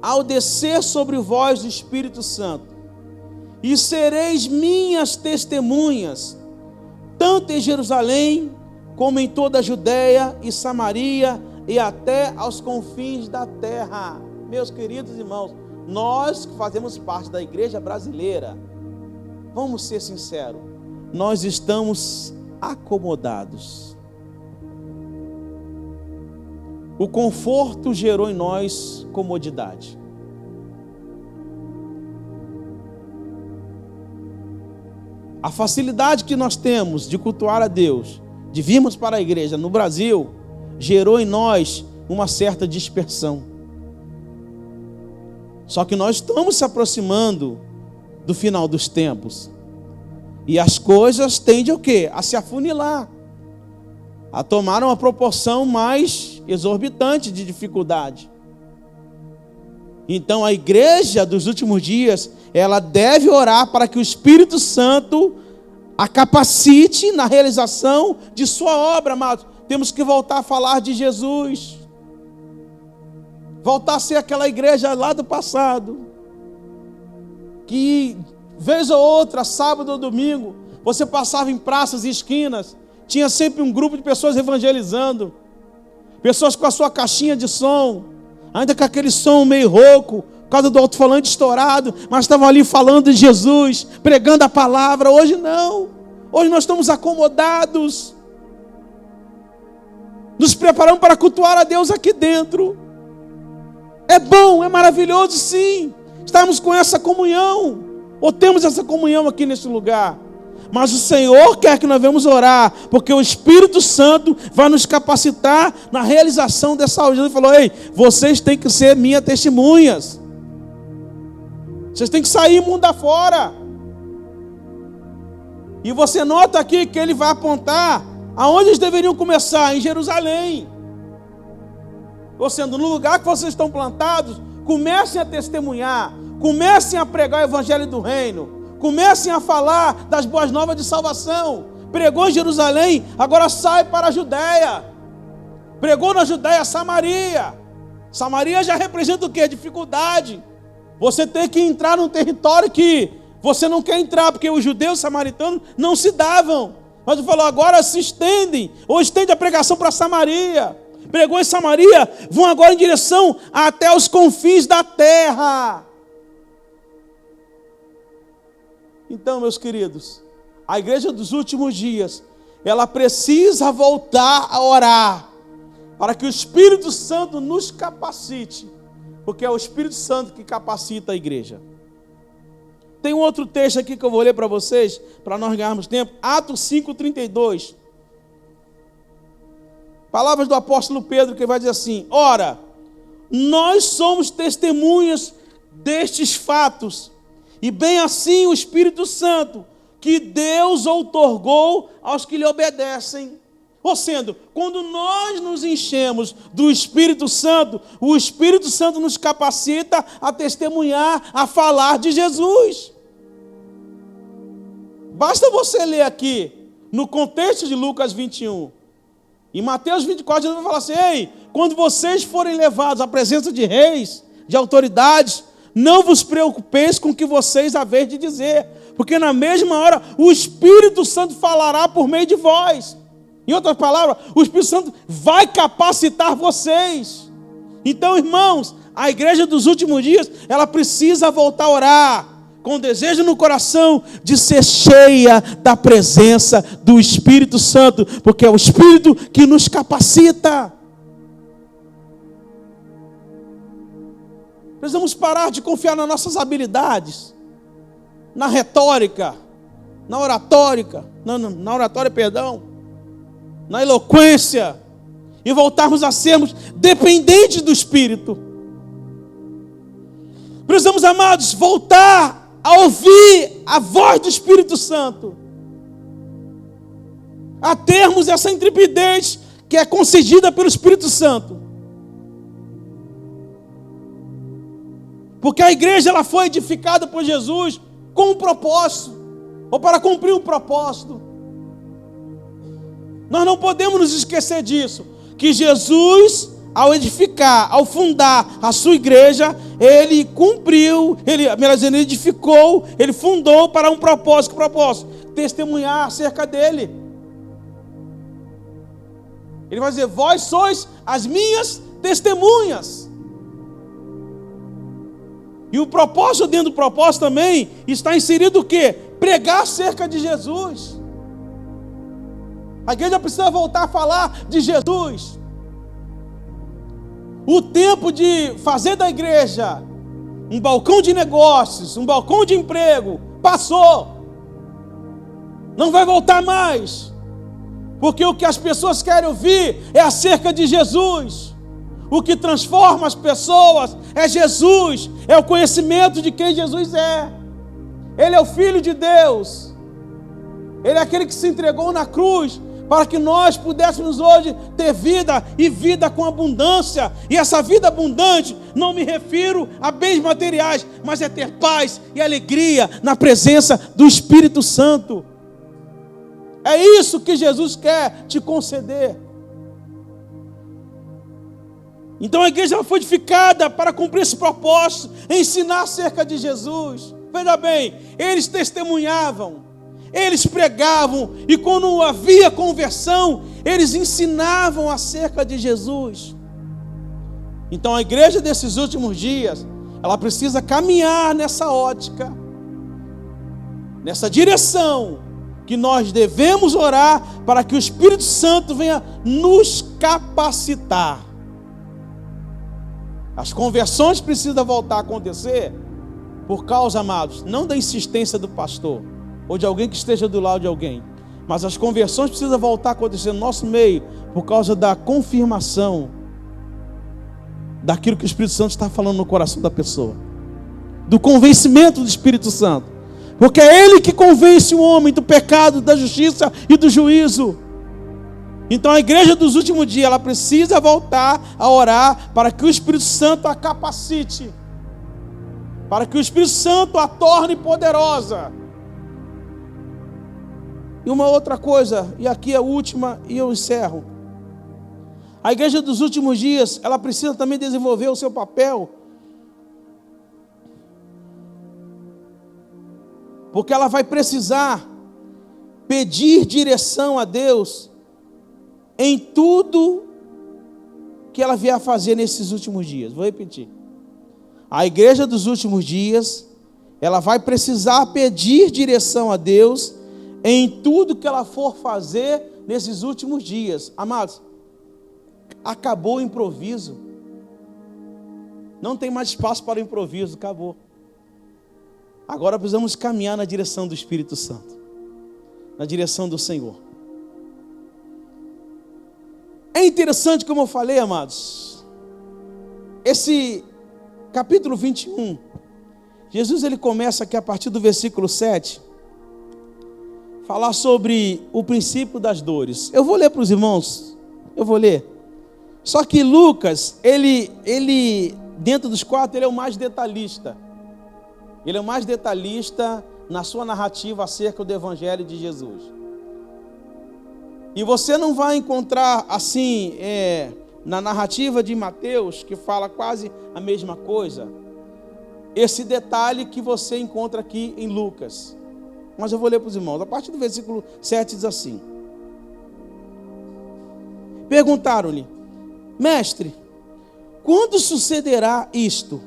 ao descer sobre vós o Espírito Santo, e sereis minhas testemunhas, tanto em Jerusalém, como em toda a Judéia e Samaria, e até aos confins da terra. Meus queridos irmãos, nós que fazemos parte da igreja brasileira, vamos ser sinceros, nós estamos acomodados. O conforto gerou em nós comodidade. A facilidade que nós temos de cultuar a Deus, de virmos para a igreja no Brasil, gerou em nós uma certa dispersão. Só que nós estamos se aproximando do final dos tempos. E as coisas tendem o quê? A se afunilar. A tomar uma proporção mais exorbitante de dificuldade. Então a igreja dos últimos dias, ela deve orar para que o Espírito Santo a capacite na realização de sua obra, amados. temos que voltar a falar de Jesus. Voltar a ser aquela igreja lá do passado. Que, vez ou outra, sábado ou domingo, você passava em praças e esquinas, tinha sempre um grupo de pessoas evangelizando. Pessoas com a sua caixinha de som, ainda com aquele som meio rouco, por causa do alto-falante estourado, mas estavam ali falando de Jesus, pregando a palavra. Hoje não. Hoje nós estamos acomodados. Nos preparamos para cultuar a Deus aqui dentro. É bom, é maravilhoso, sim. Estamos com essa comunhão, ou temos essa comunhão aqui nesse lugar. Mas o Senhor quer que nós venhamos orar, porque o Espírito Santo vai nos capacitar na realização dessa audiência. Ele falou: ei, vocês têm que ser minhas testemunhas. Vocês têm que sair mundo afora. E você nota aqui que ele vai apontar aonde eles deveriam começar, em Jerusalém. Ou seja, no lugar que vocês estão plantados, comecem a testemunhar, comecem a pregar o evangelho do reino, comecem a falar das boas novas de salvação. Pregou em Jerusalém, agora sai para a Judéia. Pregou na Judéia, Samaria. Samaria já representa o quê? Dificuldade. Você tem que entrar num território que você não quer entrar, porque os judeus samaritanos não se davam. Mas ele falou: agora se estendem, ou estende a pregação para Samaria. Pregou em Samaria, vão agora em direção até os confins da terra. Então, meus queridos, a igreja dos últimos dias, ela precisa voltar a orar, para que o Espírito Santo nos capacite, porque é o Espírito Santo que capacita a igreja. Tem um outro texto aqui que eu vou ler para vocês, para nós ganharmos tempo. Atos 5:32. Palavras do apóstolo Pedro, que vai dizer assim: ora, nós somos testemunhas destes fatos, e bem assim o Espírito Santo, que Deus outorgou aos que lhe obedecem. Ou sendo, quando nós nos enchemos do Espírito Santo, o Espírito Santo nos capacita a testemunhar, a falar de Jesus. Basta você ler aqui, no contexto de Lucas 21, em Mateus 24, Jesus vai falar assim: ei, quando vocês forem levados à presença de reis, de autoridades, não vos preocupeis com o que vocês haver de dizer, porque na mesma hora o Espírito Santo falará por meio de vós. Em outras palavras, o Espírito Santo vai capacitar vocês. Então, irmãos, a igreja dos últimos dias, ela precisa voltar a orar, com desejo no coração de ser cheia da presença do Espírito Santo, porque é o Espírito que nos capacita. Precisamos parar de confiar nas nossas habilidades, na retórica, na oratória, na eloquência, e voltarmos a sermos dependentes do Espírito. Precisamos, amados, voltar a ouvir a voz do Espírito Santo, a termos essa intrepidez que é concedida pelo Espírito Santo. Porque a igreja, ela foi edificada por Jesus com um propósito, ou para cumprir um propósito. Nós não podemos nos esquecer disso, que Jesus, ao edificar, ao fundar a sua igreja, ele cumpriu, ele edificou, ele fundou para um propósito. Que propósito? Testemunhar acerca dele. Ele vai dizer: vós sois as minhas testemunhas. E o propósito, dentro do propósito também, está inserido o quê? Pregar acerca de Jesus. A igreja precisa voltar a falar de Jesus. O tempo de fazer da igreja um balcão de negócios, um balcão de emprego, passou. Não vai voltar mais. Porque o que as pessoas querem ouvir é acerca de Jesus. O que transforma as pessoas é Jesus, é o conhecimento de quem Jesus é. Ele é o Filho de Deus. Ele é aquele que se entregou na cruz para que nós pudéssemos hoje ter vida e vida com abundância. E essa vida abundante, não me refiro a bens materiais, mas é ter paz e alegria na presença do Espírito Santo. É isso que Jesus quer te conceder. Então a igreja foi edificada para cumprir esse propósito, ensinar acerca de Jesus. Veja bem, eles testemunhavam, eles pregavam, e quando havia conversão, eles ensinavam acerca de Jesus. Então a igreja desses últimos dias, ela precisa caminhar nessa ótica, nessa direção, que nós devemos orar para que o Espírito Santo venha nos capacitar. As conversões precisam voltar a acontecer por causa, amados, não da insistência do pastor ou de alguém que esteja do lado de alguém, mas as conversões precisam voltar a acontecer no nosso meio por causa da confirmação daquilo que o Espírito Santo está falando no coração da pessoa, do convencimento do Espírito Santo, porque é Ele que convence o homem do pecado, da justiça e do juízo. Então a igreja dos últimos dias, ela precisa voltar a orar para que o Espírito Santo a capacite, para que o Espírito Santo a torne poderosa. E uma outra coisa, e aqui é a última e eu encerro. A igreja dos últimos dias, ela precisa também desenvolver o seu papel, porque ela vai precisar pedir direção a Deus em tudo que ela vier a fazer nesses últimos dias. Vou repetir. A igreja dos últimos dias, ela vai precisar pedir direção a Deus em tudo que ela for fazer nesses últimos dias. Amados, acabou o improviso. Não tem mais espaço para o improviso, acabou. Agora precisamos caminhar na direção do Espírito Santo, na direção do Senhor. É interessante, como eu falei, amados, esse capítulo 21, Jesus ele começa aqui a partir do versículo 7, falar sobre o princípio das dores. Eu vou ler para os irmãos, eu vou ler. Só que Lucas, ele dentro dos quatro, ele é o mais detalhista. Ele é o mais detalhista na sua narrativa acerca do Evangelho de Jesus. E você não vai encontrar assim, na narrativa de Mateus, que fala quase a mesma coisa, esse detalhe que você encontra aqui em Lucas. Mas eu vou ler para os irmãos. A partir do versículo 7 diz assim: perguntaram-lhe: Mestre, quando sucederá isto?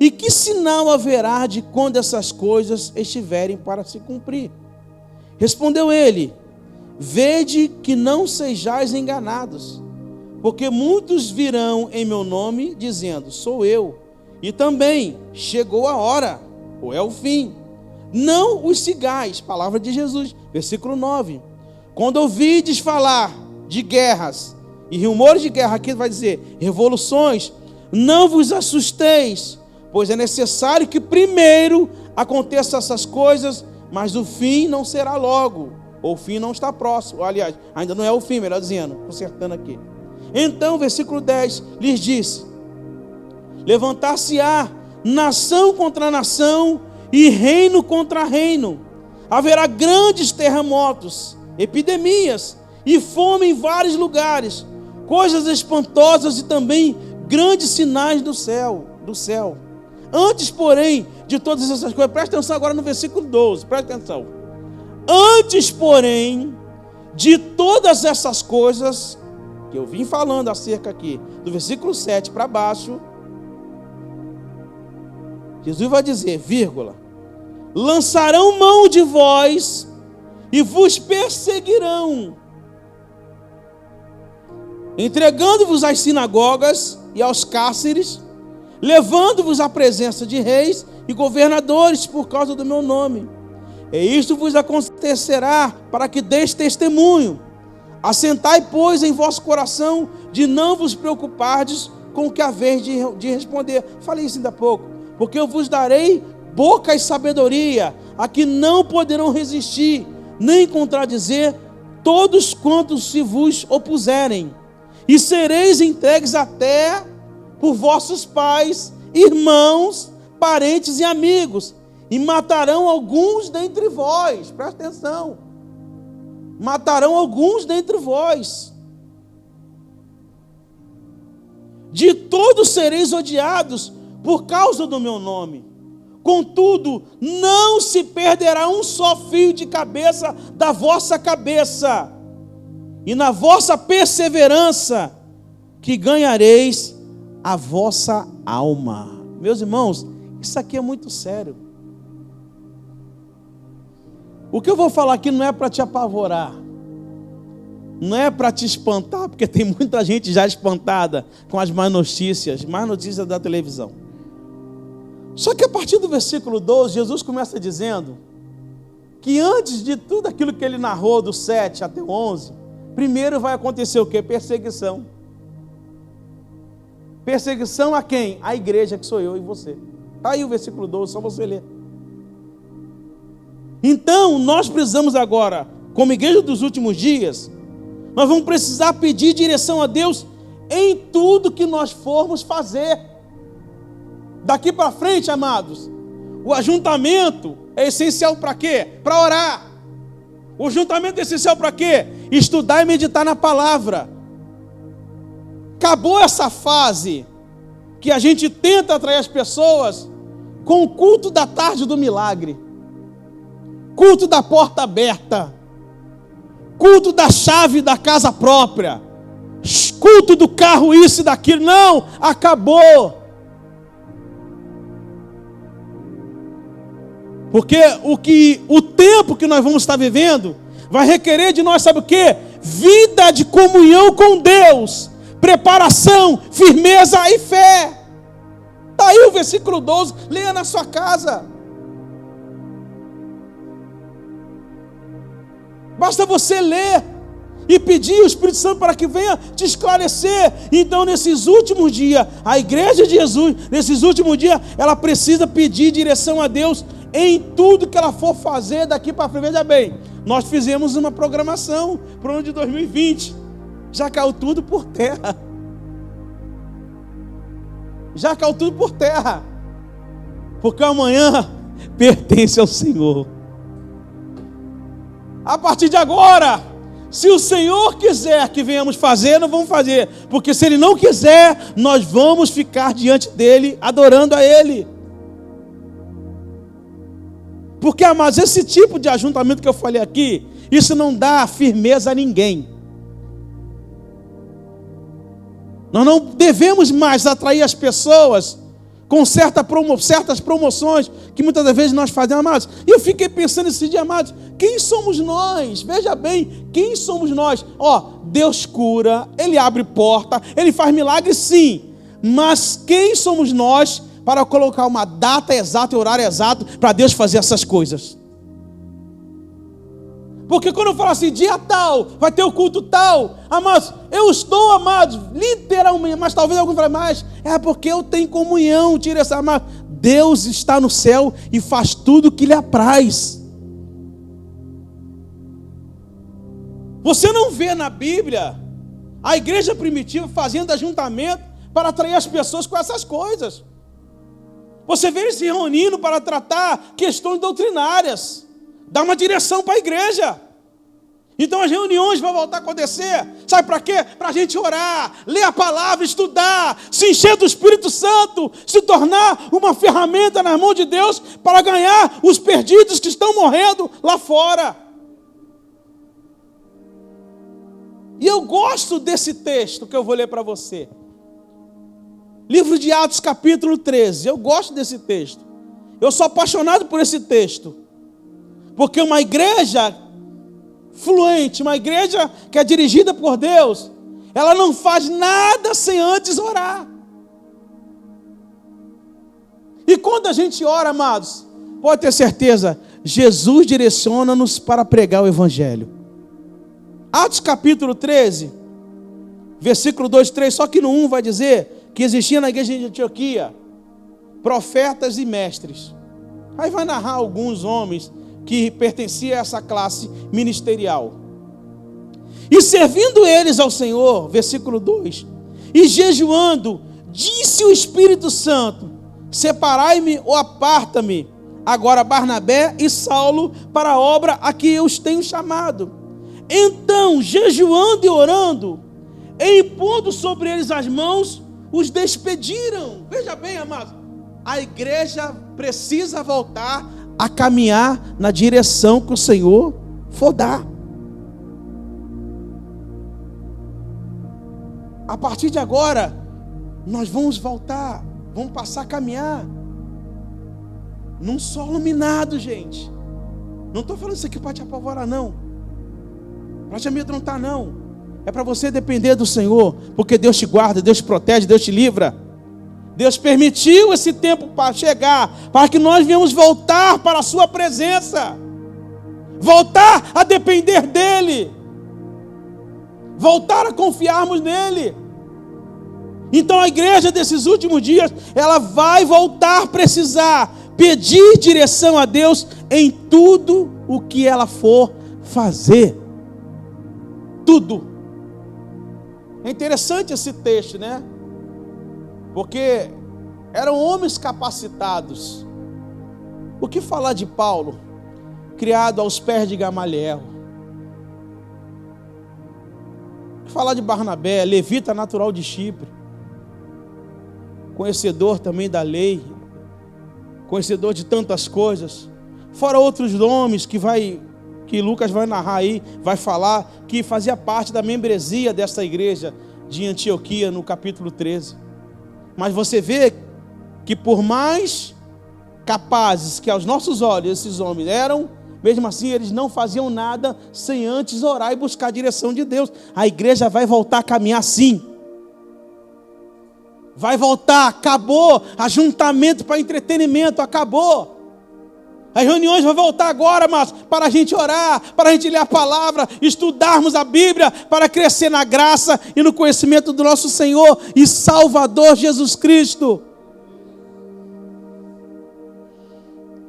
E que sinal haverá de quando essas coisas estiverem para se cumprir? Respondeu ele: Vede que não sejais enganados, porque muitos virão em meu nome, dizendo, sou eu, e também chegou a hora, ou é o fim. Não os sigais, palavra de Jesus, versículo 9. Quando ouvides falar de guerras, e rumores de guerra, aqui vai dizer, revoluções, não vos assusteis, pois é necessário que primeiro aconteçam essas coisas, mas o fim não será logo, ou o fim não está próximo. Aliás, ainda não é o fim, melhor dizendo, consertando aqui. Então, versículo 10, lhes disse: levantar-se-á nação contra nação e reino contra reino. Haverá grandes terremotos, epidemias e fome em vários lugares, coisas espantosas e também grandes sinais do céu. Antes, porém, de todas essas coisas, presta atenção agora no versículo 12, presta atenção. Antes, porém, de todas essas coisas que eu vim falando acerca aqui, do versículo 7 para baixo, Jesus vai dizer, vírgula, lançarão mão de vós e vos perseguirão, entregando-vos às sinagogas e aos cárceres, levando-vos à presença de reis e governadores por causa do meu nome. E isto vos acontecerá para que deis testemunho. Assentai, pois, em vosso coração de não vos preocupardes com o que haveis de responder. Falei isso ainda há pouco. Porque eu vos darei boca e sabedoria, a que não poderão resistir, nem contradizer todos quantos se vos opuserem. E sereis entregues até por vossos pais, irmãos, parentes e amigos, e matarão alguns dentre vós. Presta atenção. Matarão alguns dentre vós. de todos sereis odiados por causa do meu nome. Contudo, não se perderá um só fio de cabeça da vossa cabeça, e na vossa perseverança que ganhareis a vossa alma. Meus irmãos, isso aqui é muito sério. O que eu vou falar aqui não é para te apavorar, não é para te espantar, porque tem muita gente já espantada com as más notícias da televisão. Só que a partir do versículo 12, Jesus começa dizendo que antes de tudo aquilo que ele narrou, do 7 até o 11, primeiro vai acontecer o quê? Perseguição. Perseguição a quem? A igreja, que sou eu e você. Está aí o versículo 12, só você ler. Então, nós precisamos agora, como igreja dos últimos dias, nós vamos precisar pedir direção a Deus em tudo que nós formos fazer. Daqui para frente, amados, o ajuntamento é essencial para quê? Para orar. O ajuntamento é essencial para quê? Estudar e meditar na palavra. Acabou essa fase que a gente tenta atrair as pessoas com o culto da tarde do milagre, culto da porta aberta, culto da chave da casa própria, culto do carro isso e daquilo. Não, acabou. Porque o tempo que nós vamos estar vivendo vai requerer de nós, sabe o quê? Vida de comunhão com Deus, preparação, firmeza e fé. Está aí o versículo 12, leia na sua casa. Basta você ler e pedir o Espírito Santo para que venha te esclarecer. Então, nesses últimos dias, a igreja de Jesus, nesses últimos dias, ela precisa pedir direção a Deus em tudo que ela for fazer daqui para frente. Veja bem, nós fizemos uma programação para o ano de 2020, já caiu tudo por terra. Já caiu tudo por terra, porque amanhã pertence ao Senhor. A partir de agora, se o Senhor quiser que venhamos fazer, nós vamos fazer, porque se Ele não quiser, nós vamos ficar diante dEle, adorando a Ele. Porque, amados, esse tipo de ajuntamento que eu falei aqui, isso não dá firmeza a ninguém. Nós não devemos mais atrair as pessoas com certas promoções que muitas das vezes nós fazemos, amados. E eu fiquei pensando esse dia, amados, quem somos nós? Veja bem, quem somos nós? Deus cura, Ele abre porta, Ele faz milagre, sim. Mas quem somos nós para colocar uma data exata e horário exato para Deus fazer essas coisas? Porque quando eu falo assim, dia tal, vai ter o culto tal, amados, eu estou, amados, literalmente, mas talvez alguns falem, mas é porque eu tenho comunhão, tira essa, amado. Deus está no céu e faz tudo o que lhe apraz. Você não vê na Bíblia a igreja primitiva fazendo ajuntamento para atrair as pessoas com essas coisas. Você vê eles se reunindo para tratar questões doutrinárias, dar uma direção para a igreja. Então as reuniões vão voltar a acontecer. Sabe para quê? Para a gente orar, ler a palavra, estudar, se encher do Espírito Santo, se tornar uma ferramenta nas mãos de Deus para ganhar os perdidos que estão morrendo lá fora. E eu gosto desse texto que eu vou ler para você. Livro de Atos, capítulo 13. Eu gosto desse texto. Eu sou apaixonado por esse texto. Porque uma igreja fluente, uma igreja que é dirigida por Deus, ela não faz nada sem antes orar. E quando a gente ora, amados, pode ter certeza, Jesus direciona-nos para pregar o Evangelho. Atos capítulo 13, versículo 2 e 3, só que no 1 vai dizer que existia na igreja de Antioquia profetas e mestres. Aí vai narrar alguns homens que pertenciam a essa classe ministerial. E servindo eles ao Senhor, versículo 2, e jejuando, disse o Espírito Santo, separai-me ou aparta-me agora Barnabé e Saulo para a obra a que eu os tenho chamado. Então, jejuando e orando, e impondo sobre eles as mãos, os despediram. Veja bem, amados, a igreja precisa voltar a caminhar na direção que o Senhor for dar. A partir de agora, nós vamos voltar, vamos passar a caminhar num solo minado, gente. Não estou falando isso aqui para te apavorar, não, para te amedrontar, não. É para você depender do Senhor, porque Deus te guarda, Deus te protege, Deus te livra. Deus permitiu esse tempo para chegar, para que nós venhamos voltar para a sua presença, voltar a depender dEle, voltar a confiarmos nele. Então a igreja desses últimos dias, ela vai voltar a precisar pedir direção a Deus em tudo o que ela for fazer. Tudo. É interessante esse texto, né? Porque eram homens capacitados. O que falar de Paulo, criado aos pés de Gamaliel? O que falar de Barnabé, levita natural de Chipre, conhecedor também da lei, conhecedor de tantas coisas, fora outros nomes que Lucas vai narrar aí, vai falar, que fazia parte da membresia dessa igreja de Antioquia, no capítulo 13. Mas você vê que por mais capazes que aos nossos olhos esses homens eram, mesmo assim eles não faziam nada sem antes orar e buscar a direção de Deus. A igreja vai voltar a caminhar sim. Vai voltar, acabou ajuntamento para entretenimento, acabou. As reuniões vão voltar agora, mas para a gente orar, para a gente ler a palavra, estudarmos a Bíblia, para crescer na graça e no conhecimento do nosso Senhor e Salvador Jesus Cristo.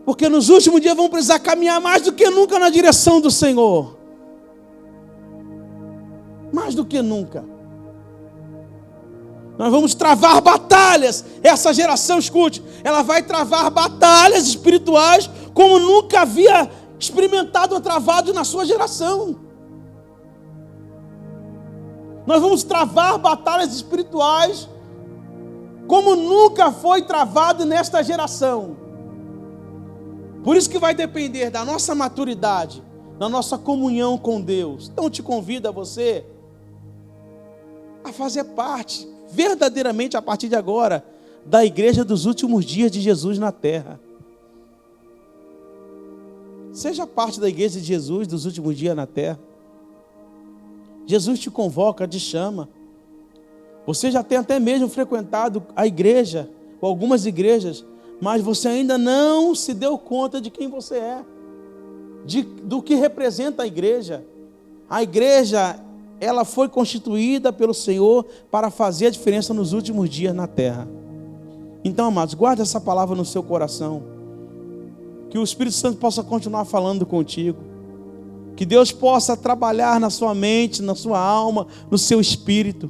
Porque nos últimos dias vamos precisar caminhar mais do que nunca na direção do Senhor. Mais do que nunca. Nós vamos travar batalhas. Essa geração, escute, ela vai travar batalhas espirituais como nunca havia experimentado ou travado na sua geração. Nós vamos travar batalhas espirituais como nunca foi travado nesta geração. Por isso que vai depender da nossa maturidade, da nossa comunhão com Deus. Então te convido a você a fazer parte, verdadeiramente a partir de agora, da igreja dos últimos dias de Jesus na terra. Seja parte da igreja de Jesus dos últimos dias na terra. Jesus te convoca, te chama. Você já tem até mesmo frequentado a igreja, ou algumas igrejas, mas você ainda não se deu conta de quem você é, do que representa a igreja. A igreja, ela foi constituída pelo Senhor para fazer a diferença nos últimos dias na terra. Então, amados, guarde essa palavra no seu coração. Que o Espírito Santo possa continuar falando contigo. Que Deus possa trabalhar na sua mente, na sua alma, no seu espírito.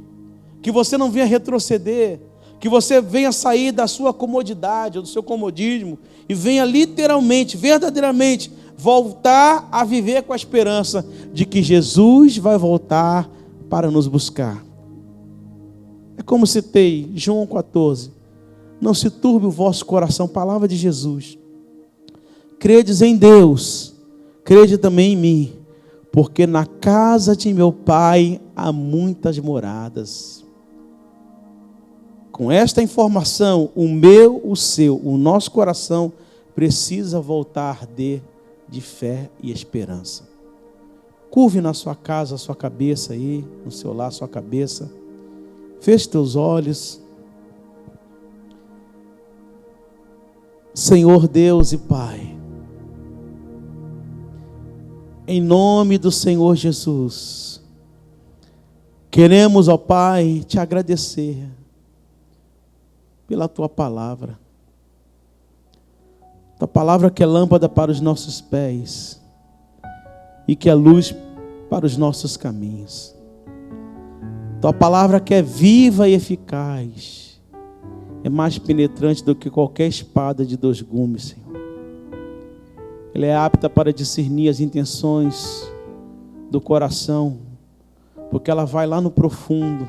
Que você não venha retroceder. Que você venha sair da sua comodidade, ou do seu comodismo. E venha literalmente, verdadeiramente, voltar a viver com a esperança de que Jesus vai voltar para nos buscar. É como citei João 14. Não se turbe o vosso coração, palavra de Jesus. Credes em Deus, crede também em mim, porque na casa de meu Pai há muitas moradas. Com esta informação, o meu, o seu, o nosso coração precisa voltar a arder de fé e esperança. Curve na sua casa a sua cabeça aí, no seu lar a sua cabeça. Feche teus olhos. Senhor Deus e Pai, em nome do Senhor Jesus, queremos, ó Pai, te agradecer pela tua palavra. Tua palavra que é lâmpada para os nossos pés e que é luz para os nossos caminhos. Tua palavra que é viva e eficaz, é mais penetrante do que qualquer espada de 2 gumes, Senhor. Ela é apta para discernir as intenções do coração, porque ela vai lá no profundo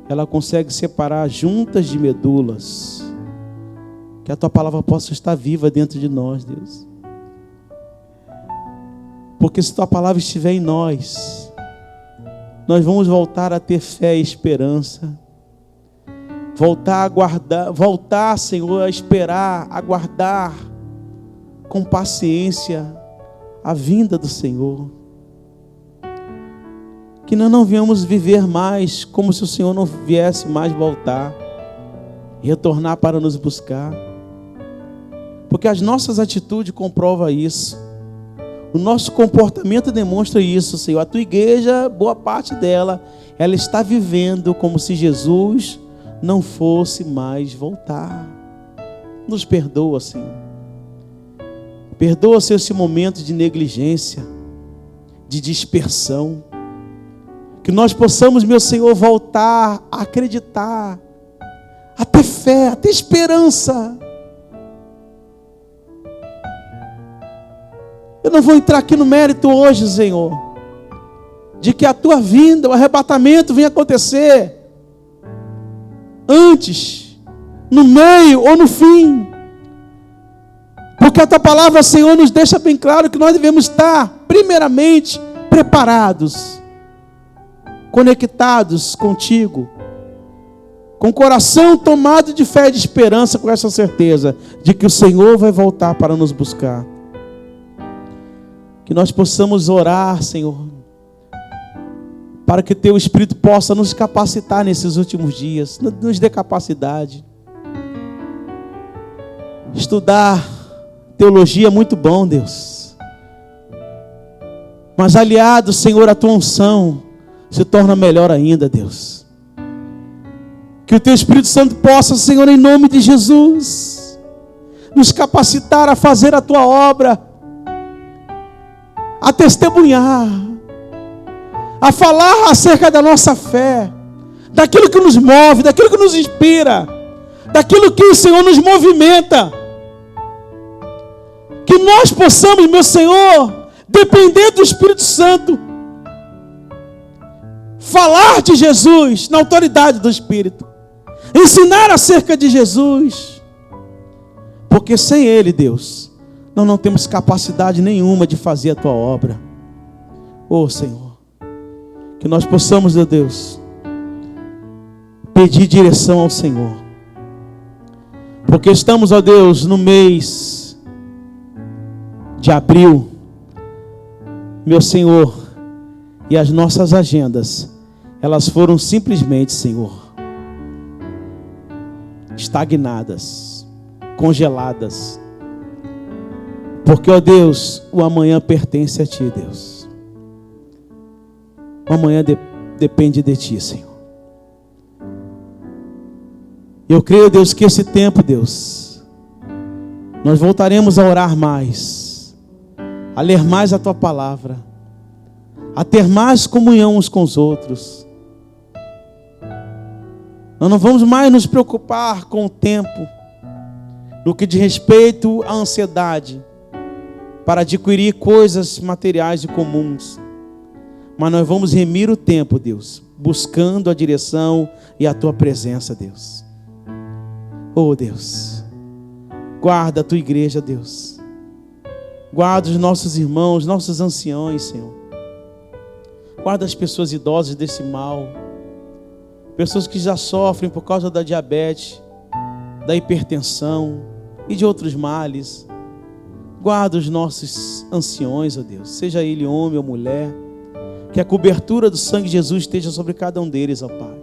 ela consegue separar juntas de medulas. Que a tua palavra possa estar viva dentro de nós, Deus. Porque se tua palavra estiver em nós, nós vamos voltar a ter fé e esperança. Voltar a aguardar, voltar, Senhor, a esperar, aguardar com paciência a vinda do Senhor. Que nós não venhamos viver mais como se o Senhor não viesse mais voltar, retornar para nos buscar. Porque as nossas atitudes comprovam isso. O nosso comportamento demonstra isso, Senhor. A tua igreja, boa parte dela, ela está vivendo como se Jesus não fosse mais voltar. Nos perdoa, Senhor. Perdoa, Senhor, esse momento de negligência, de dispersão. Que nós possamos, meu Senhor, voltar a acreditar, a ter fé, a ter esperança. Eu não vou entrar aqui no mérito hoje, Senhor, de que a tua vinda, o arrebatamento venha acontecer antes, no meio ou no fim. Porque a tua palavra, Senhor, nos deixa bem claro que nós devemos estar, primeiramente, preparados, conectados contigo, com o coração tomado de fé e de esperança, com essa certeza de que o Senhor vai voltar para nos buscar. Que nós possamos orar, Senhor, para que teu Espírito possa nos capacitar nesses últimos dias, nos dê capacidade. Estudar teologia é muito bom, Deus, mas aliado, Senhor, à tua unção, se torna melhor ainda, Deus. Que o teu Espírito Santo possa, Senhor, em nome de Jesus, nos capacitar a fazer a tua obra, a testemunhar, a falar acerca da nossa fé, daquilo que nos move, daquilo que nos inspira, daquilo que o Senhor nos movimenta. Que nós possamos, meu Senhor, depender do Espírito Santo, falar de Jesus na autoridade do Espírito, ensinar acerca de Jesus, porque sem Ele, Deus, nós não temos capacidade nenhuma de fazer a tua obra. Oh, Senhor, que nós possamos, meu Deus, pedir direção ao Senhor, porque estamos, ó Deus, no mês de abril, meu Senhor, e as nossas agendas, elas foram simplesmente, Senhor, estagnadas, congeladas. Porque, ó Deus, o amanhã pertence a Ti, Deus. O amanhã depende de Ti, Senhor. Eu creio, Deus, que esse tempo, Deus, nós voltaremos a orar mais, a ler mais a Tua palavra, a ter mais comunhão uns com os outros. Nós não vamos mais nos preocupar com o tempo, no que diz respeito à ansiedade, para adquirir coisas materiais e comuns. Mas nós vamos remir o tempo, Deus, buscando a direção e a Tua presença, Deus. Oh, Deus, guarda a Tua igreja, Deus. Guarda os nossos irmãos, nossos anciões, Senhor. Guarda as pessoas idosas desse mal. Pessoas que já sofrem por causa da diabetes, da hipertensão e de outros males. Guarda os nossos anciões, ó Deus, seja ele homem ou mulher, que a cobertura do sangue de Jesus esteja sobre cada um deles, ó Pai.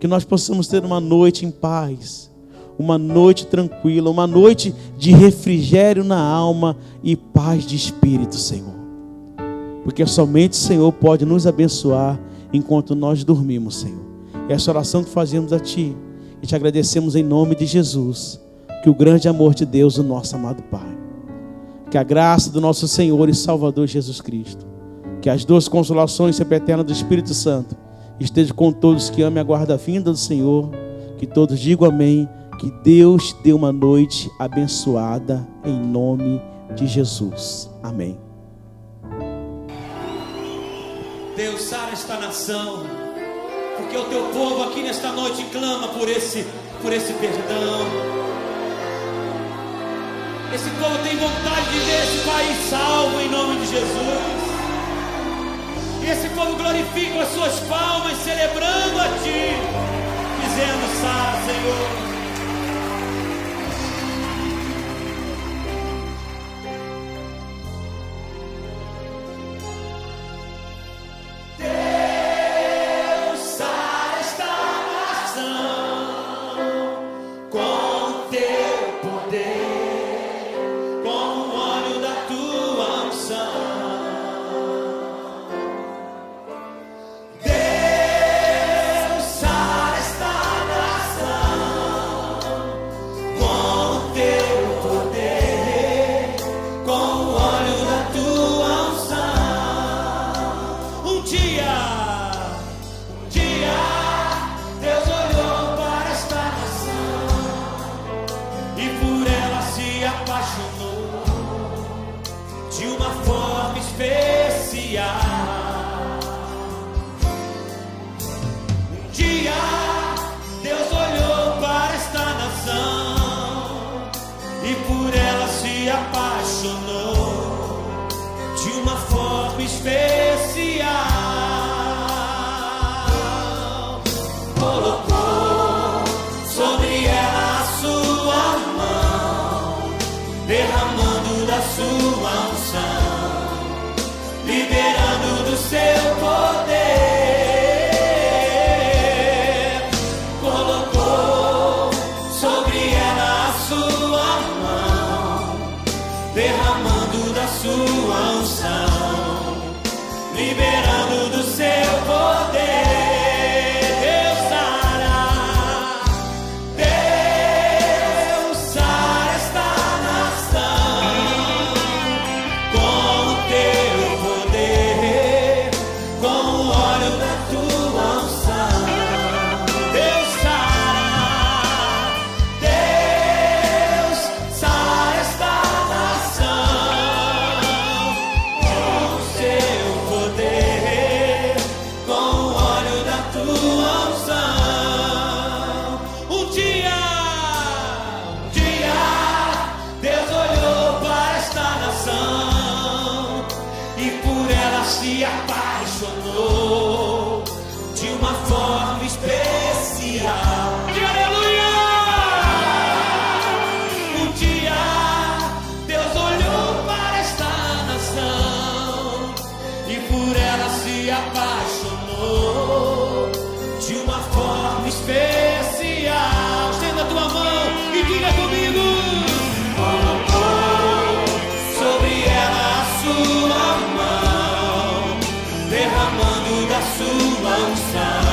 Que nós possamos ter uma noite em paz, uma noite tranquila, uma noite de refrigério na alma e paz de espírito, Senhor. Porque somente o Senhor pode nos abençoar enquanto nós dormimos, Senhor. E essa oração que fazemos a Ti, e te agradecemos em nome de Jesus, que o grande amor de Deus, o nosso amado Pai, que a graça do nosso Senhor e Salvador Jesus Cristo, que as duas consolações sempre eternas do Espírito Santo esteja com todos que amem a guarda vinda do Senhor, que todos digam amém, que Deus dê uma noite abençoada em nome de Jesus. Amém. Deus sara esta nação, Porque o teu povo aqui nesta noite clama por esse perdão. Esse povo tem vontade de ver esse país salvo em nome de Jesus. E esse povo glorifica as suas palmas, celebrando a Ti, dizendo: sara, Senhor. Derramando da sua unção.